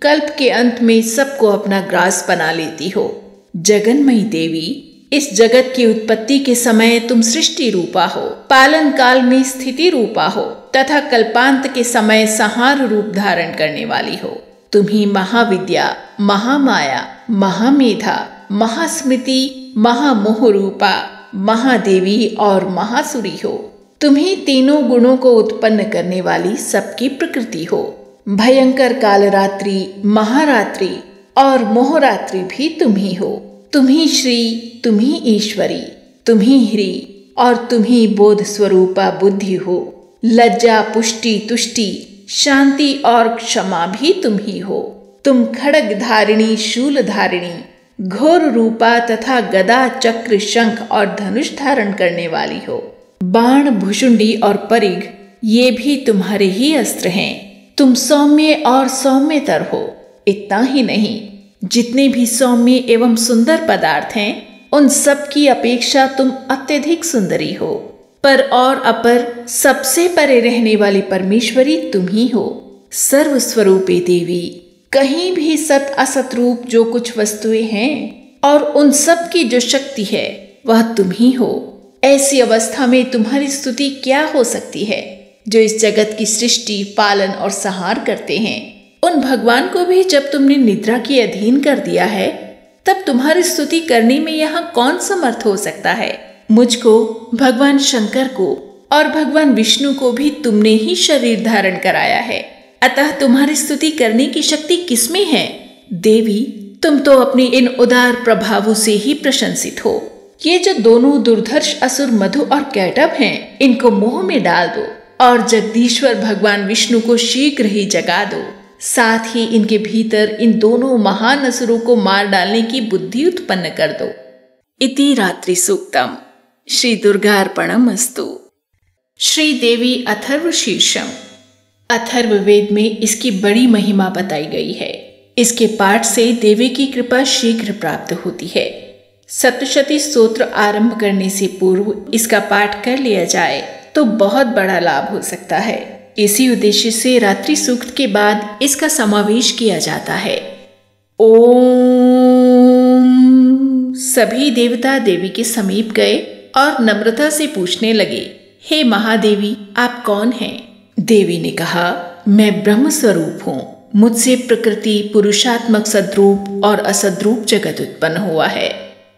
कल्प के अंत में सबको अपना ग्रास बना लेती हो। जगन्मयी देवी, इस जगत की उत्पत्ति के समय तुम सृष्टि रूपा हो, पालन काल में स्थिति रूपा हो तथा कल्पांत के समय संहार रूप धारण करने वाली हो। तुम ही महाविद्या, महामाया, महामेधा, महास्मृति, महामोह रूपा, महादेवी और महासुरी हो। तुम ही तीनों गुणों को उत्पन्न करने वाली सबकी प्रकृति हो। भयंकर कालरात्रि, महारात्रि और मोहरात्रि भी तुम ही हो। तुम ही श्री, तुम ही ईश्वरी, तुम ही ह्री और तुम ही बोध स्वरूपा बुद्धि हो। लज्जा, पुष्टि, तुष्टि, शांति और क्षमा भी तुम ही हो। तुम खड्ग धारिणी, शूल धारिणी, घोर रूपा तथा गदा, चक्र, शंख और धनुष धारण करने वाली हो। बाण, भुषुंडी और परिघ ये भी तुम्हारे ही अस्त्र हैं। तुम सौम्य और सौम्यतर हो। इतना ही नहीं, जितने भी सौम्य एवं सुंदर पदार्थ हैं उन सब की अपेक्षा तुम अत्यधिक सुंदरी हो। पर और अपर सबसे परे रहने वाली परमेश्वरी तुम ही हो। सर्वस्वरूपे देवी, कहीं भी सत असत रूप जो कुछ वस्तुएं हैं और उन सब की जो शक्ति है वह तुम ही हो। ऐसी अवस्था में तुम्हारी स्तुति क्या हो सकती है जो इस जगत की सृष्टि, पालन और संहार करते हैं। उन भगवान को भी जब तुमने निद्रा के अधीन कर दिया है तब तुम्हारी स्तुति करने में यहाँ कौन समर्थ हो सकता है। मुझको, भगवान शंकर को और भगवान विष्णु को भी तुमने ही शरीर धारण कराया है, अतः तुम्हारी स्तुति करने की शक्ति किसमें है। देवी, तुम तो अपने इन उदार प्रभावों से ही प्रशंसित हो। ये जो दोनों दुर्धर्ष असुर मधु और कैटभ हैं, इनको मोह में डाल दो और जगदीश्वर भगवान विष्णु को शीघ्र ही जगा दो। साथ ही इनके भीतर इन दोनों महान असुरों को मार डालने की बुद्धि उत्पन्न कर दो। इति रात्रि सूक्तम। श्री दुर्गार्पणमस्तु। श्री देवी अथर्व शीर्षम। अथर्व वेद में इसकी बड़ी महिमा बताई गई है। इसके पाठ से देवी की कृपा शीघ्र प्राप्त होती है। सप्तशती स्तोत्र आरंभ करने से पूर्व इसका पाठ कर लिया जाए तो बहुत बड़ा लाभ हो सकता है। इसी उद्देश्य से रात्रि सूक्त के बाद इसका समावेश किया जाता है। ओम। सभी देवता देवी के समीप गए और नम्रता से पूछने लगे, हे महादेवी, आप कौन हैं? देवी ने कहा, मैं ब्रह्म स्वरूप हूँ। मुझसे प्रकृति, पुरुषात्मक सद्रूप और असद्रूप जगत उत्पन्न हुआ है।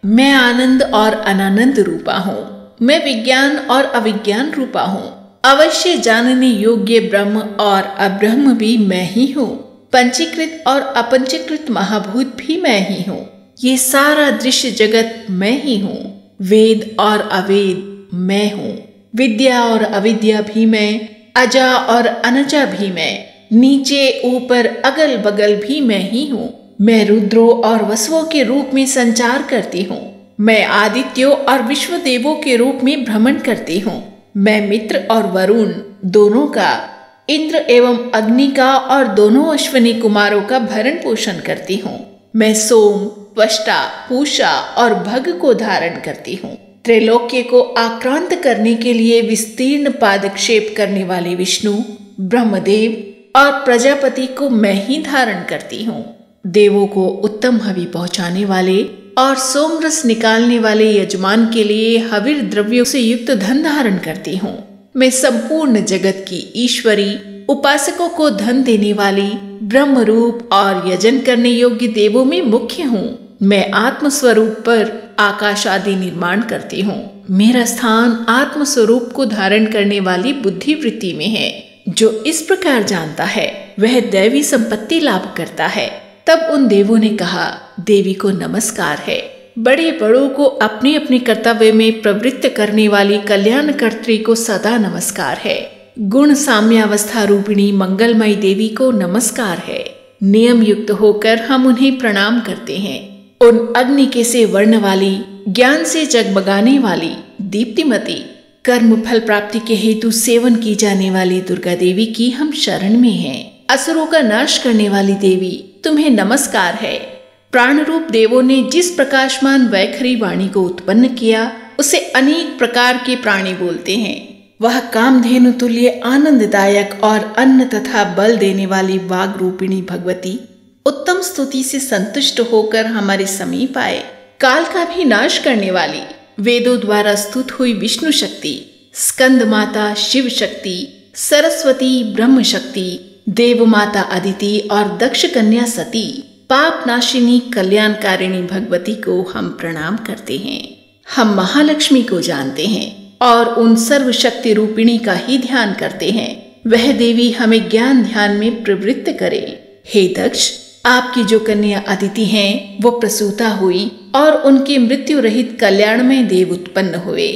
मैं आनंद और अनानंद रूपा हूँ। मैं विज्ञान और अविज्ञान रूपा हूँ। अवश्य जानने योग्य ब्रह्म और अब्रह्म भी मैं ही हूँ। पंचीकृत और अपंचीकृत महाभूत भी मैं ही हूँ। ये सारा दृश्य जगत मैं ही हूँ। वेद और अवेद मैं हूँ। विद्या और अविद्या भी मैं, अजा और अनजा भी मैं, नीचे ऊपर अगल बगल भी मैं ही हूँ। मैं रुद्रों और वसुओं के रूप में संचार करती हूँ। मैं आदित्यों और विश्व देवों के रूप में भ्रमण करती हूँ। मैं मित्र और वरुण दोनों का, इंद्र एवं अग्नि का और दोनों अश्विनी कुमारों का भरण पोषण करती हूँ। मैं सोम, त्वष्टा, पूषा और भग को धारण करती हूँ। त्रैलोक्य को आक्रांत करने के लिए विस्तीर्ण पादक्षेप करने वाले विष्णु, ब्रह्मदेव और प्रजापति को मैं ही धारण करती हूँ। देवों को उत्तम हवि पहुँचाने वाले और सोमरस निकालने वाले यजमान के लिए हविर द्रव्यों से युक्त धन धारण करती हूँ। मैं संपूर्ण जगत की ईश्वरी, उपासकों को धन देने वाली, ब्रह्म रूप और यजन करने योग्य देवों में मुख्य हूँ। मैं आत्म स्वरूप पर आकाश आदि निर्माण करती हूँ। मेरा स्थान आत्म स्वरूप को धारण करने वाली बुद्धि वृत्ति में है। जो इस प्रकार जानता है वह दैवी संपत्ति लाभ करता है। तब उन देवों ने कहा, देवी को नमस्कार है। बड़े बड़ों को अपने अपने कर्तव्य में प्रवृत्त करने वाली कल्याणकर्त्री को सदा नमस्कार है। गुण साम्यावस्था रूपिणी मंगलमयी देवी को नमस्कार है। नियम युक्त होकर हम उन्हें प्रणाम करते हैं। उन अग्नि के से वर्ण वाली, ज्ञान से जगमगाने वाली, दीप्तिमती, कर्म फल प्राप्ति के हेतु सेवन की जाने वाली दुर्गा देवी की हम शरण में हैं। असुरों का नाश करने वाली देवी, तुम्हें नमस्कार है। प्राण रूप देवों ने जिस प्रकाशमान वैखरी वाणी को उत्पन्न किया उसे अनेक प्रकार के प्राणी बोलते हैं। वह कामधेनु तुल्य आनंददायक और अन्न तथा बल देने वाली वाग रूपिणी भगवती उत्तम स्तुति से संतुष्ट होकर हमारे समीप आए। काल का भी नाश करने वाली, वेदों द्वारा स्तुत हुई विष्णु शक्ति, स्कंद माता शिव शक्ति, सरस्वती ब्रह्म शक्ति, देव माता अदिति और दक्ष कन्या सती, पाप नाशिनी कल्याणकारिणी भगवती को हम प्रणाम करते हैं। हम महालक्ष्मी को जानते हैं और उन सर्वशक्ति रूपिणी का ही ध्यान करते हैं। वह देवी हमें ज्ञान ध्यान में प्रवृत्त करे। हे दक्ष, आपकी जो कन्या अदिति हैं वो प्रसूता हुई और उनके मृत्यु रहित कल्याणमय देव उत्पन्न हुए।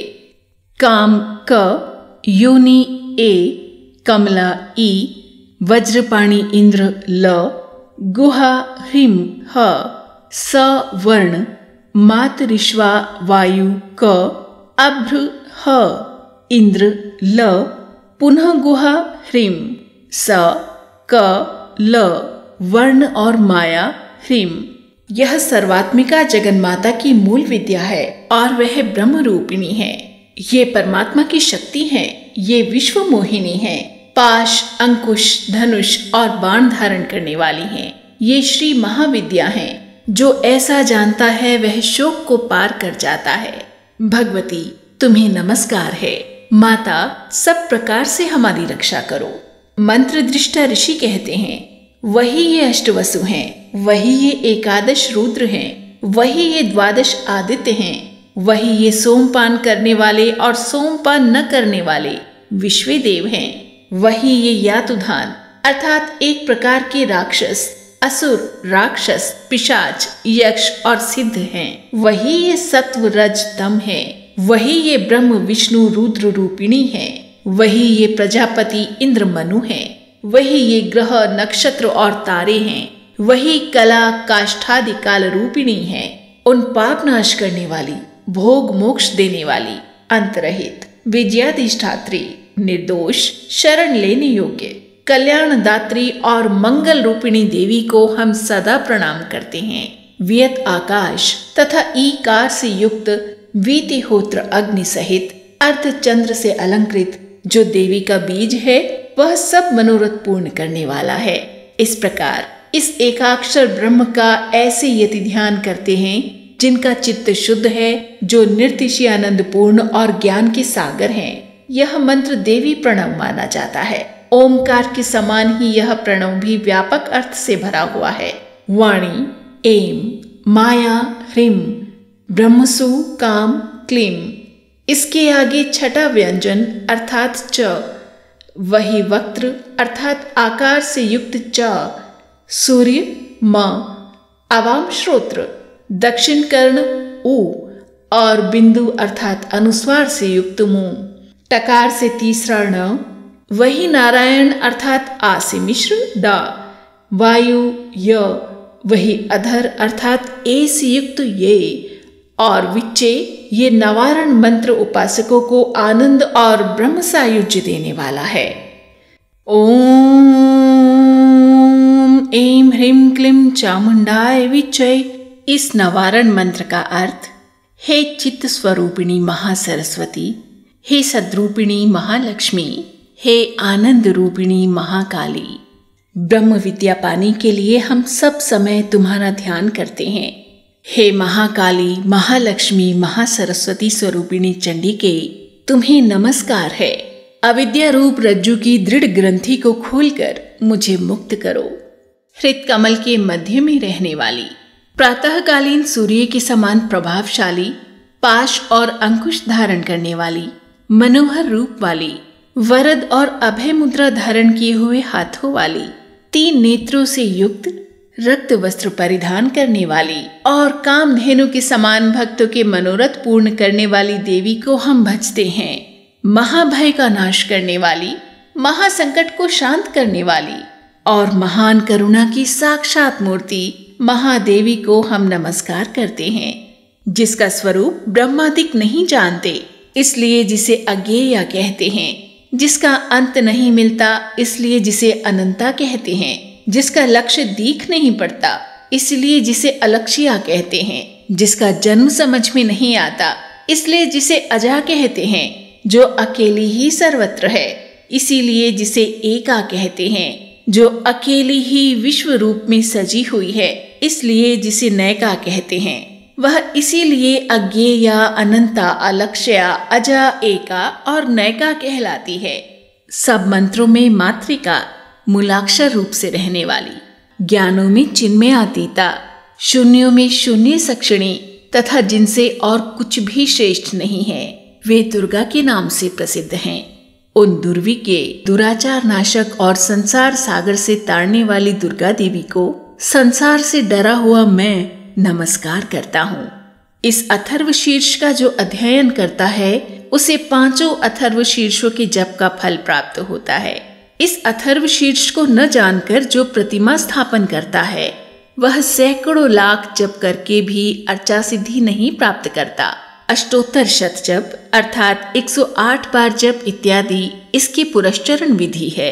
काम क, योनि ए, कमला ई, वज्रपाणी इंद्र ल, गुहा ह्रीम ह, स वर्ण, मातरिश्वा वायु क, अभ्र ह, इंद्र ल, पुनः गुहा ह्रीम स, क ल वर्ण और माया ह्रीम। यह सर्वात्मिका जगन्माता की मूल विद्या है और वह ब्रह्म रूपिणी है। ये परमात्मा की शक्ति है। ये विश्व मोहिनी है। पाश, अंकुश, धनुष और बाण धारण करने वाली हैं। ये श्री महाविद्या हैं। जो ऐसा जानता है वह शोक को पार कर जाता है। भगवती तुम्हें नमस्कार है। माता सब प्रकार से हमारी रक्षा करो। मंत्र दृष्टा ऋषि कहते हैं वही ये अष्टवसु हैं, वही ये एकादश रुद्र हैं, वही ये द्वादश आदित्य हैं, वही ये सोमपान करने वाले और सोमपान न करने वाले विश्वे देव हैं, वही ये यातुधान अर्थात एक प्रकार के राक्षस, असुर, राक्षस, पिशाच, यक्ष और सिद्ध हैं, वही ये सत्व रज तम है, वही ये ब्रह्म विष्णु रुद्र रूपिणी है, वही ये प्रजापति इंद्र मनु है, वही ये ग्रह नक्षत्र और तारे हैं, वही कला काष्ठादि काल रूपिणी है, उन पाप नाश करने वाली, भोग मोक्ष देने वाली, अंतरहित, विजयाधिष्ठात्री, निर्दोष, शरण लेने योग्य, कल्याण दात्री और मंगल रूपिणी देवी को हम सदा प्रणाम करते हैं। वियत आकाश तथा ईकार से युक्त वीतिहोत्र अग्नि सहित अर्ध चंद्र से अलंकृत जो देवी का बीज है वह सब मनोरथ पूर्ण करने वाला है। इस प्रकार इस एकाक्षर ब्रह्म का ऐसे यति ध्यान करते हैं जिनका चित्त शुद्ध है, जो निर्तिशय आनंद पूर्ण और ज्ञान के सागर हैं। यह मंत्र देवी प्रणव माना जाता है। ओमकार के समान ही यह प्रणव भी व्यापक अर्थ से भरा हुआ है। वाणी, एम, माया, ह्रीम, ब्रह्मसु, काम, क्लीम। इसके आगे छठा व्यंजन अर्थात च, वही वक्त्र अर्थात आकार से युक्त च, सूर्य, म, अवाम श्रोत्र, दक्षिण कर्ण उ और बिंदु अर्थात अनुस्वार से युक्त मुंह। टकार से तीसरा ण, वही नारायण अर्थात आ से मिश्र ड, वायु य, वही अधर अर्थात ए से युक्त ये और विच्चे ये नवारण मंत्र उपासकों को आनंद और ब्रह्म सायुज्य देने वाला है। ओम ऐं ह्रीं क्लीं चामुंडाय विच्चे। इस नवारण मंत्र का अर्थ हे चित्त स्वरूपिणी महासरस्वती, हे सद्रूपिणी महालक्ष्मी, हे आनंद रूपिणी महाकाली। ब्रह्म विद्या पाने के लिए हम सब समय तुम्हारा ध्यान करते हैं। हे महाकाली, महालक्ष्मी, महासरस्वती स्वरूपिणी चंडिके, तुम्हें नमस्कार है। अविद्या रूप रज्जु की दृढ़ ग्रंथि को खोलकर मुझे मुक्त करो। हृत कमल के मध्य में रहने वाली, प्रातःकालीन सूर्य के समान प्रभावशाली, पाश और अंकुश धारण करने वाली, मनोहर रूप वाली, वरद और अभय मुद्रा धारण किए हुए हाथों वाली, 3 नेत्रों से युक्त, रक्त वस्त्र परिधान करने वाली और कामधेनु के समान भक्तों के मनोरथ पूर्ण करने वाली देवी को हम भजते हैं। महाभय का नाश करने वाली, महासंकट को शांत करने वाली और महान करुणा की साक्षात मूर्ति महादेवी को हम नमस्कार करते हैं, जिसका स्वरूप ब्रह्मादिक नहीं जानते इसलिए जिसे अज्ञेया कहते हैं, जिसका अंत नहीं मिलता इसलिए जिसे अनंता कहते हैं, जिसका लक्ष्य दीख नहीं पड़ता इसलिए जिसे अलक्ष्या कहते हैं, जिसका जन्म समझ में नहीं आता इसलिए जिसे अजा कहते हैं, जो अकेली ही सर्वत्र है इसीलिए जिसे एका कहते हैं, जो अकेली ही विश्व रूप में सजी हुई है इसलिए जिसे नैका कहते हैं। वह इसीलिए अज्ञेया, अनंता, अलक्ष्या, अजा, एका और नैका कहलाती है। सब मंत्रों में मातृका, मूलाक्षर रूप से रहने वाली, ज्ञानों में चिन्मयातीता, शून्यों में शून्य सक्षिणी तथा जिनसे और कुछ भी श्रेष्ठ नहीं है, वे दुर्गा के नाम से प्रसिद्ध हैं। उन दुर्वी के दुराचार नाशक और संसार सागर से तारने वाली दुर्गा देवी को संसार से डरा हुआ मैं नमस्कार करता हूँ। इस अथर्व शीर्ष का जो अध्ययन करता है उसे 5 अथर्व शीर्षों के जप का फल प्राप्त होता है। इस अथर्व शीर्ष को न जानकर जो प्रतिमा स्थापन करता है वह सैकड़ों लाख जप करके भी अर्चा सिद्धि नहीं प्राप्त करता। अष्टोत्तर शत जप अर्थात 108 बार जप इत्यादि इसकी पुरश्चरण विधि है।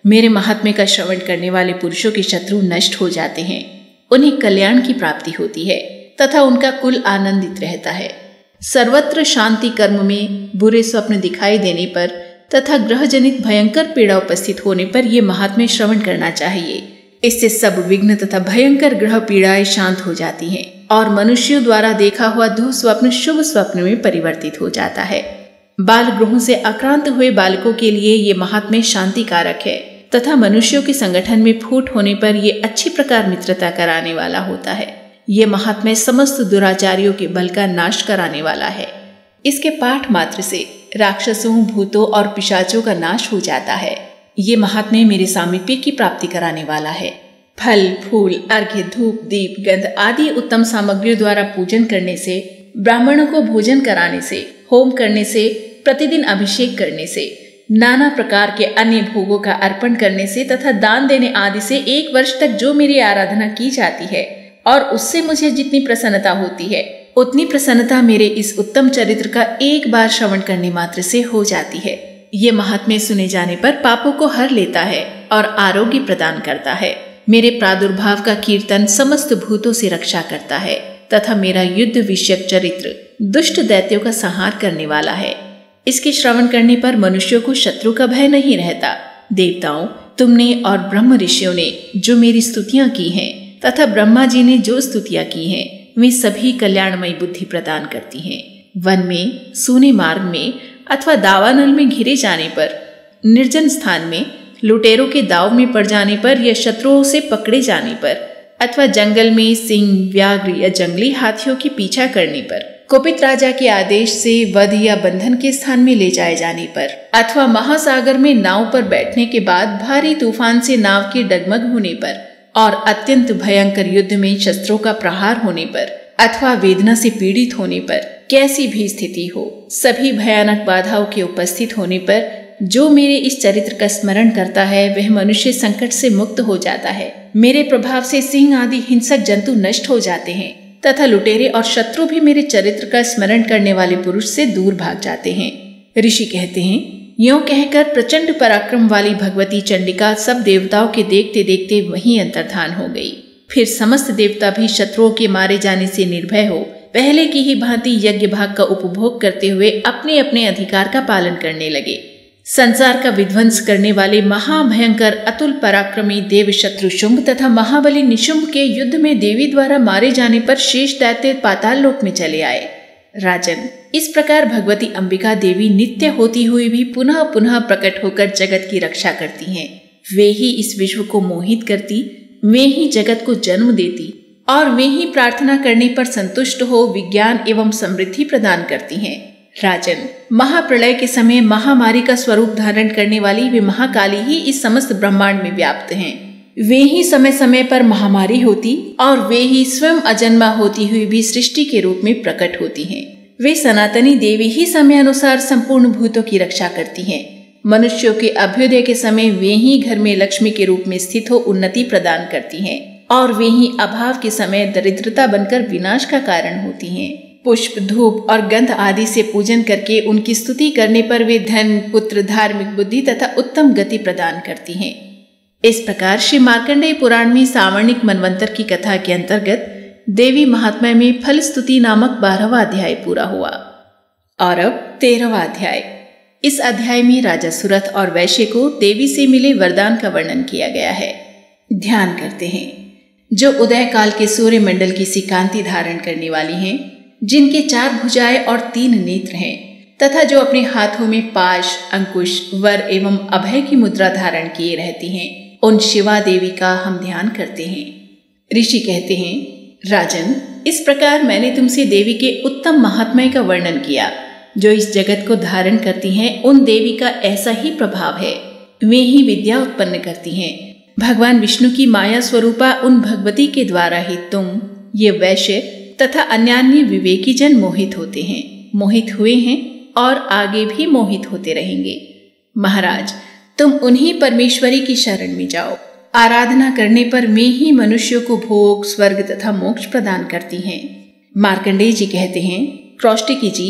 मेरे महात्म्य का श्रवण करने वाले पुरुषों के शत्रु नष्ट हो जाते हैं, उन्हें कल्याण की प्राप्ति होती है तथा उनका कुल आनंदित रहता है। सर्वत्र शांति कर्म में बुरे स्वप्न दिखाई देने पर तथा ग्रह जनित भयंकर पीड़ा उपस्थित होने पर ये महात्म्य श्रवण करना चाहिए। इससे सब विघ्न तथा भयंकर ग्रह पीड़ाएं शांत हो जाती हैं और मनुष्यों द्वारा देखा हुआ दुःस्वप्न शुभ स्वप्न में परिवर्तित हो जाता है। बाल ग्रहों से आक्रांत हुए बालकों के लिए ये महात्म्य शांति कारक है तथा मनुष्यों के संगठन में फूट होने पर ये अच्छी प्रकार मित्रता कराने वाला होता है। ये महात्म्य समस्त दुराचारियों के बल का नाश कराने वाला है। इसके पाठ मात्र से राक्षसों, भूतों और पिशाचों का नाश हो जाता है। ये महात्म्य मेरे सामीप्य की प्राप्ति कराने वाला है। फल, फूल, अर्घ्य, धूप, दीप, गंध आदि उत्तम सामग्रियों द्वारा पूजन करने से, ब्राह्मणों को भोजन कराने से, होम करने से, प्रतिदिन अभिषेक करने से, नाना प्रकार के अन्य भोगों का अर्पण करने से तथा दान देने आदि से 1 वर्ष तक जो मेरी आराधना की जाती है और उससे मुझे जितनी प्रसन्नता होती है, उतनी प्रसन्नता मेरे इस उत्तम चरित्र का एक बार श्रवण करने मात्र से हो जाती है। ये महात्म्य सुने जाने पर पापों को हर लेता है और आरोग्य प्रदान करता है। मेरे प्रादुर्भाव का कीर्तन समस्त भूतों से रक्षा करता है तथा मेरा युद्ध विषयक चरित्र दुष्ट दैत्यों का संहार करने वाला है। इसके श्रवण करने पर मनुष्यों को शत्रु का भय नहीं रहता। देवताओं, तुमने और ब्रह्म ऋषियों ने जो मेरी स्तुतियां की हैं तथा ब्रह्मा जी ने जो स्तुतियां की हैं, वे सभी कल्याणमयी बुद्धि प्रदान करती हैं। वन में, सूने मार्ग में अथवा दावानल में घिरे जाने पर, निर्जन स्थान में, लुटेरों के दाव में पड़ जाने पर या शत्रुओं से पकड़े जाने पर, अथवा जंगल में सिंह, व्याघ्र या जंगली हाथियों की पीछा करने पर, कुपित राजा के आदेश से वध या बंधन के स्थान में ले जाए जाने पर, अथवा महासागर में नाव पर बैठने के बाद भारी तूफान से नाव के डगमग होने पर और अत्यंत भयंकर युद्ध में शस्त्रों का प्रहार होने पर अथवा वेदना से पीड़ित होने पर, कैसी भी स्थिति हो, सभी भयानक बाधाओं के उपस्थित होने पर जो मेरे इस चरित्र का स्मरण करता है वह मनुष्य संकट से मुक्त हो जाता है। मेरे प्रभाव से सिंह आदि हिंसक जंतु नष्ट हो जाते हैं तथा लुटेरे और शत्रु भी मेरे चरित्र का स्मरण करने वाले पुरुष से दूर भाग जाते हैं। ऋषि कहते हैं, यों कहकर प्रचंड पराक्रम वाली भगवती चंडिका सब देवताओं के देखते देखते वहीं अंतर्धान हो गई। फिर समस्त देवता भी शत्रुओं के मारे जाने से निर्भय हो पहले की ही भांति यज्ञ भाग का उपभोग करते हुए अपने अपने अधिकार का पालन करने लगे। संसार का विध्वंस करने वाले महाभयंकर अतुल पराक्रमी देव शत्रु शुंभ तथा महाबली निशुंभ के युद्ध में देवी द्वारा मारे जाने पर शेष दैत्य पाताल लोक में चले आए। राजन, इस प्रकार भगवती अंबिका देवी नित्य होती हुई भी पुनः पुनः प्रकट होकर जगत की रक्षा करती हैं। वे ही इस विश्व को मोहित करती, वे ही जगत को जन्म देती और वे ही प्रार्थना करने पर संतुष्ट हो विज्ञान एवं समृद्धि प्रदान करती हैं। राजन, महाप्रलय के समय महामारी का स्वरूप धारण करने वाली वे महाकाली ही इस समस्त ब्रह्मांड में व्याप्त हैं। वे ही समय समय पर महामारी होती और वे ही स्वयं अजन्मा होती हुई भी सृष्टि के रूप में प्रकट होती हैं। वे सनातनी देवी ही समय अनुसार संपूर्ण भूतों की रक्षा करती हैं। मनुष्यों के अभ्युदय के समय वे ही घर में लक्ष्मी के रूप में स्थित हो उन्नति प्रदान करती हैं और वे ही अभाव के समय दरिद्रता बनकर विनाश का कारण होती हैं। पुष्प, धूप और गंध आदि से पूजन करके उनकी स्तुति करने पर वे धन, पुत्र, धार्मिक बुद्धि तथा उत्तम गति प्रदान करती हैं। इस प्रकार श्री मार्कंडेय पुराण में सावर्णिक मनवंतर की कथा के अंतर्गत देवी महात्म्य में फल स्तुति नामक 12वां अध्याय पूरा हुआ। और अब 13वां अध्याय। इस अध्याय में राजा सुरथ और वैश्य को देवी से मिले वरदान का वर्णन किया गया है। ध्यान करते हैं। जो उदय काल के सूर्य मंडल की सी कांति धारण करने वाली हैं, जिनके 4 भुजाएं और 3 नेत्र हैं तथा जो अपने हाथों में पाश, अंकुश, वर एवं अभय की मुद्रा धारण किए रहती हैं, उन शिवा देवी का हम ध्यान करते हैं। ऋषि कहते हैं, राजन, इस प्रकार मैंने तुमसे देवी के उत्तम महात्म्य का वर्णन किया। जो इस जगत को धारण करती हैं, उन देवी का ऐसा ही प्रभाव है। वे ही विद्या उत्पन्न करती हैं। भगवान विष्णु की माया स्वरूपा उन भगवती के द्वारा ही तुम, ये वैश्य तथा अन्यान्य विवेकी जन मोहित होते हैं, मोहित हुए हैं और आगे भी मोहित होते रहेंगे। महाराज, तुम उन्हीं परमेश्वरी की शरण में जाओ। आराधना करने पर वे ही मनुष्यों को भोग, स्वर्ग तथा मोक्ष प्रदान करती हैं। मार्कंडेय जी कहते हैं, कौष्टिकी जी,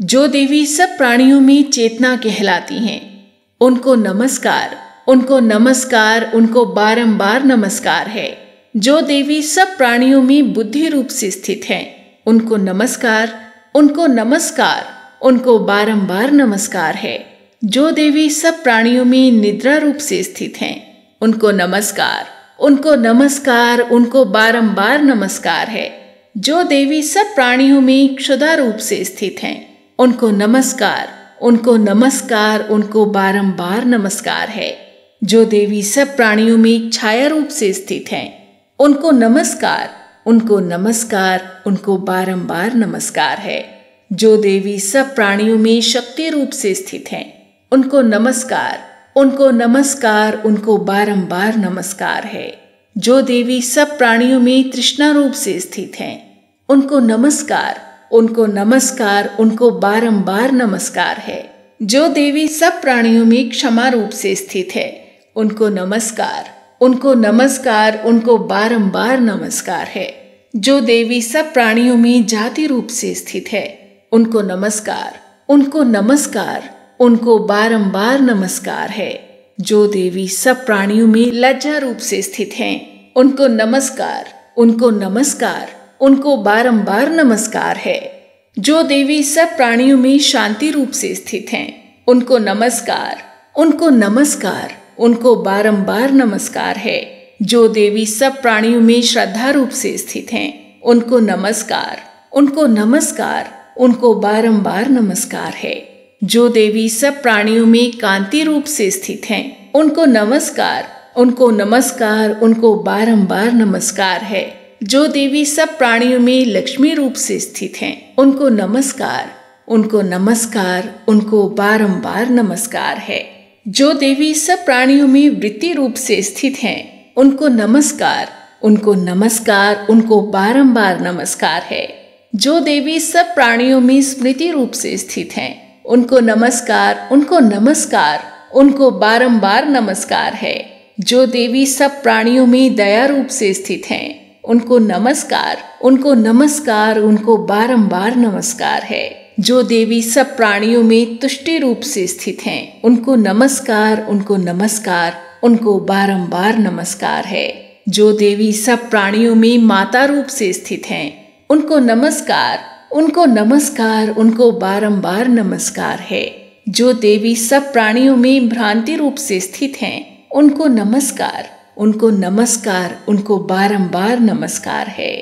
जो देवी सब प्राणियों में चेतना कहलाती हैं, उनको नमस्कार, उनको नमस्कार, उनको बारंबार नमस्कार है। जो देवी सब प्राणियों में बुद्धि रूप से स्थित हैं, उनको नमस्कार, उनको नमस्कार, उनको बारंबार नमस्कार है। जो देवी सब प्राणियों में निद्रा रूप से स्थित हैं, उनको नमस्कार, उनको नमस्कार, उनको बारंबार नमस्कार है। जो देवी सब प्राणियों में क्षुधा रूप से स्थित हैं, उनको नमस्कार, उनको नमस्कार, उनको बारंबार नमस्कार है। जो देवी सब प्राणियों में छाया रूप से स्थित हैं, उनको नमस्कार, उनको नमस्कार, उनको बारंबार नमस्कार है। जो देवी सब प्राणियों में शक्ति रूप से स्थित हैं, उनको नमस्कार, उनको नमस्कार, उनको बारंबार नमस्कार है। जो देवी सब प्राणियों में तृष्णा रूप से स्थित हैं, उनको नमस्कार, उनको नमस्कार, उनको बारंबार नमस्कार है। जो देवी सब प्राणियों में क्षमा रूप से स्थित है, उनको नमस्कार, उनको नमस्कार, उनको बारंबार नमस्कार है। जो देवी सब प्राणियों में जाति रूप से स्थित है, उनको नमस्कार, उनको नमस्कार, उनको बारंबार नमस्कार है। जो देवी सब प्राणियों में लज्जा रूप से स्थित हैं, उनको नमस्कार, उनको नमस्कार, उनको बारंबार नमस्कार है। जो देवी सब प्राणियों में शांति रूप से स्थित हैं, उनको नमस्कार, उनको नमस्कार, उनको बारंबार नमस्कार है। जो देवी सब प्राणियों में श्रद्धा रूप से स्थित हैं, उनको नमस्कार, उनको नमस्कार, उनको बारंबार नमस्कार है। जो देवी सब प्राणियों में कांति रूप से स्थित हैं, उनको नमस्कार, उनको नमस्कार, उनको बारंबार नमस्कार है। जो देवी सब प्राणियों में लक्ष्मी रूप से स्थित हैं, उनको नमस्कार, उनको नमस्कार, उनको बारंबार नमस्कार है। जो देवी सब प्राणियों में वृत्ति रूप से स्थित हैं, उनको नमस्कार, उनको नमस्कार, उनको बारंबार नमस्कार है। जो देवी सब प्राणियों में स्मृति रूप से स्थित हैं, उनको नमस्कार, उनको नमस्कार, उनको बारंबार नमस्कार है। जो देवी सब प्राणियों में दया रूप से स्थित हैं, उनको नमस्कार, उनको नमस्कार, उनको बारंबार नमस्कार है। जो देवी सब प्राणियों में तुष्टि रूप से स्थित हैं, उनको नमस्कार, उनको नमस्कार, उनको बारंबार नमस्कार है। जो देवी सब प्राणियों में माता रूप से स्थित हैं, उनको नमस्कार, उनको नमस्कार, उनको बारंबार नमस्कार है। जो देवी सब प्राणियों में भ्रांति रूप से स्थित हैं, उनको नमस्कार, उनको नमस्कार, उनको बारंबार नमस्कार है।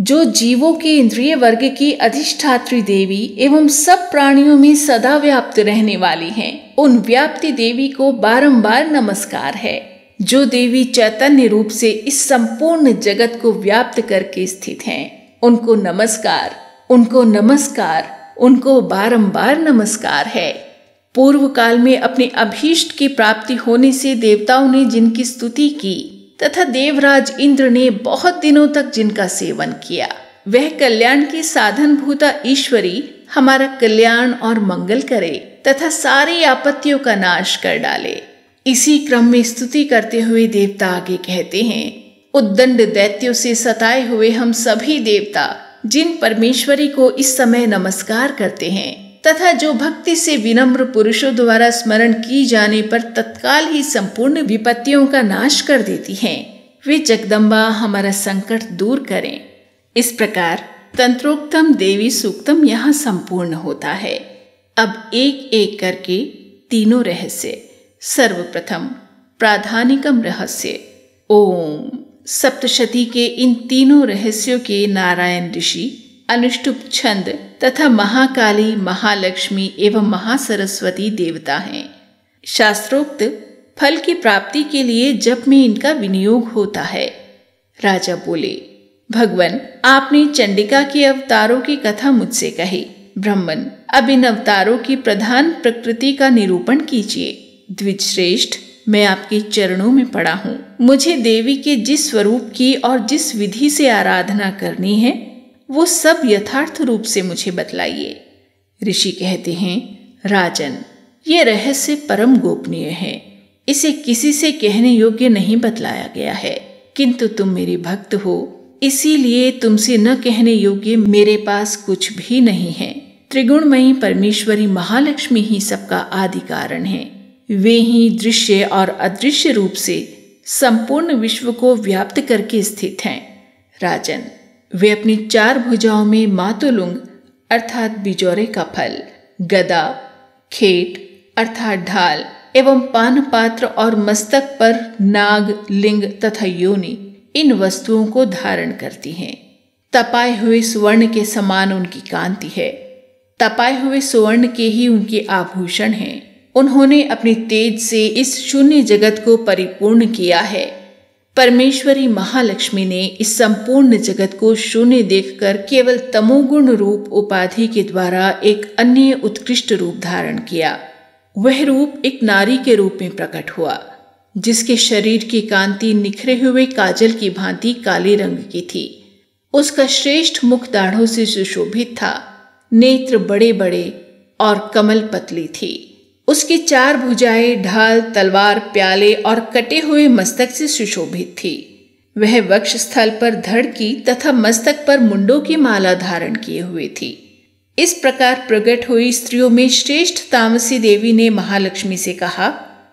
जो जीवों के इंद्रिय वर्ग की अधिष्ठात्री देवी एवं सब प्राणियों में सदा व्याप्त रहने वाली हैं, उन व्याप्ति देवी को बारंबार नमस्कार है। जो देवी चैतन्य रूप से इस संपूर्ण जगत को व्याप्त करके स्थित हैं, उनको नमस्कार, उनको नमस्कार, उनको बारंबार नमस्कार है। पूर्व काल में अपने अभीष्ट की प्राप्ति होने से देवताओं ने जिनकी स्तुति की तथा देवराज इंद्र ने बहुत दिनों तक जिनका सेवन किया, वह कल्याण की साधन भूता ईश्वरी हमारा कल्याण और मंगल करे तथा सारी आपत्तियों का नाश कर डाले। इसी क्रम में स्तुति करते हुए देवता आगे कहते हैं, उद्दंड दैत्यों से सताए हुए हम सभी देवता जिन परमेश्वरी को इस समय नमस्कार करते हैं तथा जो भक्ति से विनम्र पुरुषों द्वारा स्मरण की जाने पर तत्काल ही संपूर्ण विपत्तियों का नाश कर देती हैं, वे जगदम्बा हमारा संकट दूर करें। इस प्रकार तंत्रोक्तम देवी सूक्तम यहाँ संपूर्ण होता है। अब एक एक करके तीनों रहस्य। सर्वप्रथम प्राधानिकम रहस्य। ओम। सप्तशती के इन तीनों रहस्यों के नारायण ऋषि, अनुष्टुप छंद तथा महाकाली, महालक्ष्मी एवं महासरस्वती देवता हैं। शास्त्रोक्त फल की प्राप्ति के लिए जप में इनका विनियोग होता है। राजा बोले, भगवान आपने चंडिका के अवतारों की कथा मुझसे कही। ब्राह्मण, अब इन अवतारों की प्रधान प्रकृति का निरूपण कीजिए। द्विज श्रेष्ठ, मैं आपके चरणों में पड़ा हूँ। मुझे देवी के जिस स्वरूप की और जिस विधि से आराधना करनी है वो सब यथार्थ रूप से मुझे बतलाइए। ऋषि कहते हैं, राजन, ये रहस्य परम गोपनीय है, इसे किसी से कहने योग्य नहीं बतलाया गया है, किंतु तुम मेरे भक्त हो, इसीलिए तुमसे न कहने योग्य मेरे पास कुछ भी नहीं है त्रिगुणमयी परमेश्वरी महालक्ष्मी ही सबका आदि कारण है। वे ही दृश्य और अदृश्य रूप से संपूर्ण विश्व को व्याप्त करके स्थित हैं। राजन, वे अपनी 4 भुजाओं में मातुलुंग अर्थात बिजौरे का फल, गदा, खेट अर्थात ढाल एवं पान पात्र और मस्तक पर नाग, लिंग तथा योनि इन वस्तुओं को धारण करती हैं। तपाए हुए सुवर्ण के समान उनकी कांति है। तपाए हुए सुवर्ण के ही उनके आभूषण हैं। उन्होंने अपने तेज से इस शून्य जगत को परिपूर्ण किया है। परमेश्वरी महालक्ष्मी ने इस संपूर्ण जगत को शून्य देखकर केवल तमोगुण रूप उपाधि के द्वारा एक अन्य उत्कृष्ट रूप धारण किया। वह रूप एक नारी के रूप में प्रकट हुआ, जिसके शरीर की कांति निखरे हुए काजल की भांति काले रंग की थी। उसका श्रेष्ठ मुख दाढ़ों से सुशोभित था। नेत्र बड़े बड़े और कमल पतली थी। उसकी 4 भुजाएं ढाल, तलवार, प्याले और कटे हुए मस्तक से सुशोभित थी। वह वक्ष स्थल पर धड़ की तथा मस्तक पर मुंडों की माला धारण किए हुए थी। इस प्रकार प्रकट हुई स्त्रियों में श्रेष्ठ तामसी देवी ने महालक्ष्मी से कहा,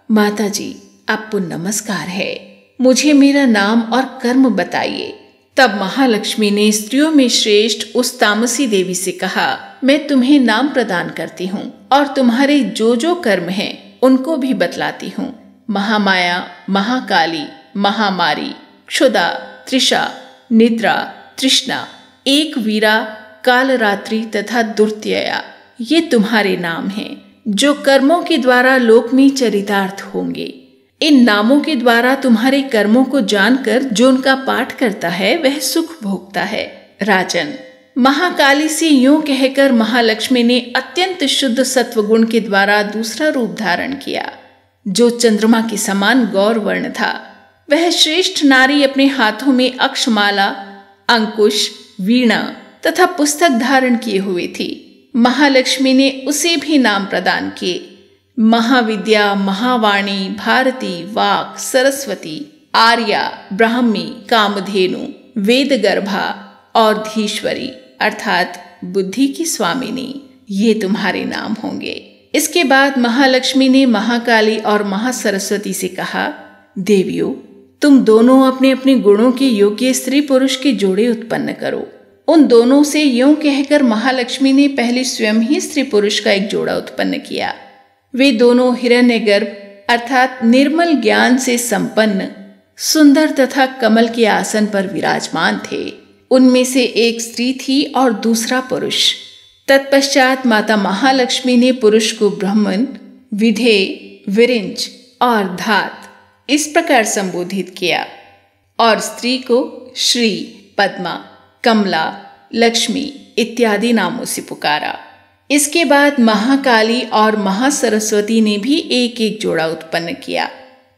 माता जी, आपको नमस्कार है। मुझे मेरा नाम और कर्म बताइए। तब महालक्ष्मी ने स्त्रियों में श्रेष्ठ उस तामसी देवी से कहा, मैं तुम्हें नाम प्रदान करती हूँ और तुम्हारे जो जो कर्म हैं उनको भी बतलाती हूँ। महामाया, महाकाली, महामारी, क्षुधा, त्रिषा, निद्रा, तृष्णा, एक वीरा, कालरात्रि तथा दुर्त्यया, ये तुम्हारे नाम हैं, जो कर्मों के द्वारा लोक में चरितार्थ होंगे। इन नामों के द्वारा तुम्हारे कर्मों को जानकर जो उनका पाठ करता है वह सुख भोगता है। राजन, महाकाली से यूं कहकर महालक्ष्मी ने अत्यंत शुद्ध सत्वगुण के द्वारा दूसरा रूप धारण किया, जो चंद्रमा के समान गौर वर्ण था। वह श्रेष्ठ नारी अपने हाथों में अक्षमाला, अंकुश, वीणा तथा पुस्तक धारण किए हुए थी। महालक्ष्मी ने उसे भी नाम प्रदान किए। महाविद्या, महावाणी, भारती, वाक, सरस्वती, आर्या, ब्राह्मी, कामधेनु, वेदगर्भा और धीश्वरी अर्थात बुद्धि की स्वामिनी, ये तुम्हारे नाम होंगे। इसके बाद महालक्ष्मी ने महाकाली और महासरस्वती से कहा, देवियों, तुम दोनों अपने अपने गुणों के योग्य स्त्री पुरुष के जोड़े उत्पन्न करो। उन दोनों से यूं कहकर महालक्ष्मी ने पहले स्वयं ही स्त्री पुरुष का एक जोड़ा उत्पन्न किया। वे दोनों हिरण्यगर्भ अर्थात निर्मल ज्ञान से संपन्न, सुंदर तथा कमल के आसन पर विराजमान थे। उनमें से एक स्त्री थी और दूसरा पुरुष। तत्पश्चात माता महालक्ष्मी ने पुरुष को ब्रह्मन, विधेय, विरिंच और धात इस प्रकार संबोधित किया और स्त्री को श्री, पद्मा, कमला, लक्ष्मी इत्यादि नामों से पुकारा। इसके बाद महाकाली और महासरस्वती ने भी एक एक जोड़ा उत्पन्न किया।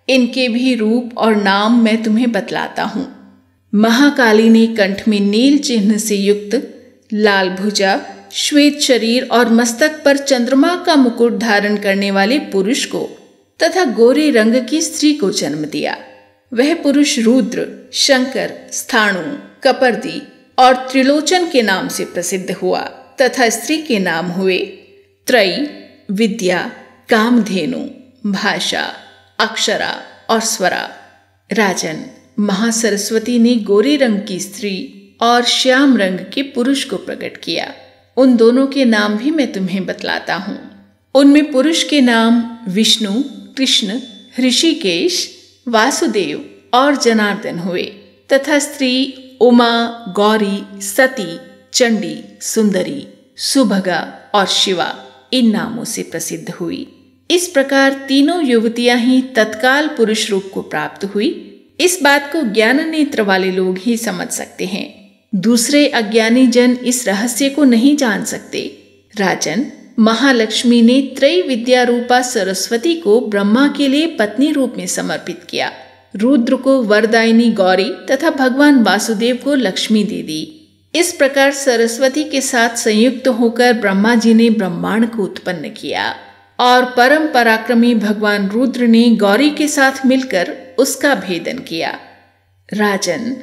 इनके भी रूप और नाम मैं तुम्हें बतलाता हूँ। महाकाली ने कंठ में नील चिन्ह से युक्त लाल भुजा, श्वेत शरीर और मस्तक पर चंद्रमा का मुकुट धारण करने वाले पुरुष को तथा गोरे रंग की स्त्री को जन्म दिया। वह पुरुष रुद्र, शंकर, स्थाणु, कपर्दी और त्रिलोचन के नाम से प्रसिद्ध हुआ तथा स्त्री के नाम हुए त्रयी, विद्या, कामधेनु, भाषा, अक्षरा और स्वरा। राजन, महासरस्वती ने गोरे रंग की स्त्री और श्याम रंग के पुरुष को प्रकट किया। उन दोनों के नाम भी मैं तुम्हें बतलाता हूँ। उनमें पुरुष के नाम विष्णु, कृष्ण, ऋषिकेश, वासुदेव और जनार्दन हुए तथा स्त्री उमा, गौरी, सती, चंडी, सुंदरी, सुभगा और शिवा इन नामों से प्रसिद्ध हुई। इस प्रकार तीनों युवतियां ही तत्काल पुरुष रूप को प्राप्त हुई। इस बात को ज्ञान नेत्र वाले लोग ही समझ सकते हैं। दूसरे अज्ञानी जन इस रहस्य को नहीं जान सकते। राजन, महालक्ष्मी ने त्रय विद्या रूपा सरस्वती को ब्रह्मा के लिए पत्नी रूप में समर्पित किया, रुद्र को वरदायिनी गौरी तथा भगवान वासुदेव को लक्ष्मी दे दी। इस प्रकार सरस्वती के साथ संयुक्त होकर ब्रह्मा जी ने ब्रह्मांड को उत्पन्न किया और परम पराक्रमी भगवान रुद्र ने गौरी के साथ मिलकर उसका भेदन किया। राजन,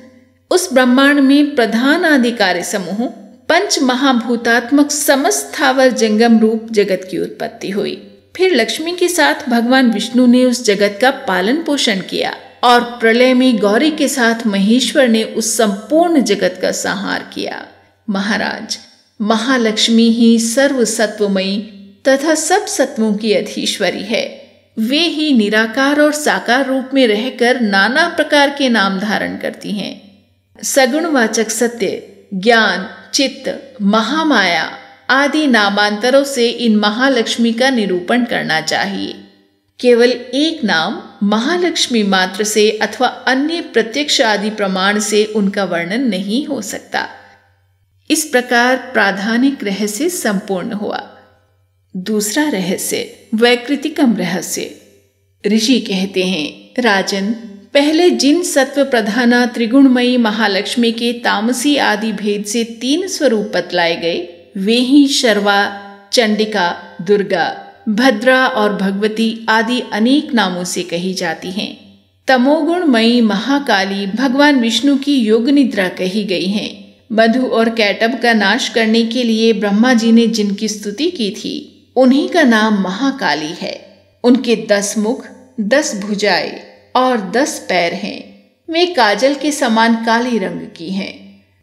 उस ब्रह्मांड में प्रधान आदि कार्य समूह पंच महाभूतात्मक समस्त स्थावर जंगम रूप जगत की उत्पत्ति हुई। फिर लक्ष्मी के साथ भगवान विष्णु ने उस जगत का पालन पोषण किया और प्रलय में गौरी के साथ महेश्वर ने उस संपूर्ण जगत का संहार किया। महाराज, महालक्ष्मी ही सर्व सत्वमयी तथा सब सत्वों की अधीश्वरी है। वे ही निराकार और साकार रूप में रहकर नाना प्रकार के नाम धारण करती हैं। सगुणवाचक सत्य, ज्ञान, चित्त, महामाया आदि नामांतरों से इन महालक्ष्मी का निरूपण करना चाहिए। केवल एक नाम महालक्ष्मी मात्र से अथवा अन्य प्रत्यक्ष आदि प्रमाण से उनका वर्णन नहीं हो सकता। इस प्रकार प्राधानिक रहस्य संपूर्ण हुआ। दूसरा रहस्य, वैकृतिकम रहस्य। ऋषि कहते हैं, राजन, पहले जिन सत्व प्रधाना त्रिगुणमयी महालक्ष्मी के तामसी आदि भेद से 3 स्वरूप बतलाए गए, वे ही शर्वा, चंडिका, दुर्गा, भद्रा और भगवती आदि अनेक नामों से कही जाती हैं। तमोगुणमयी महाकाली भगवान विष्णु की योग निद्रा कही गई हैं। मधु और कैटब का नाश करने के लिए ब्रह्मा जी ने जिनकी स्तुति की थी, उन्हीं का नाम महाकाली है। उनके 10 मुख, 10 भुजाएं और 10 पैर हैं। वे काजल के समान काले रंग की हैं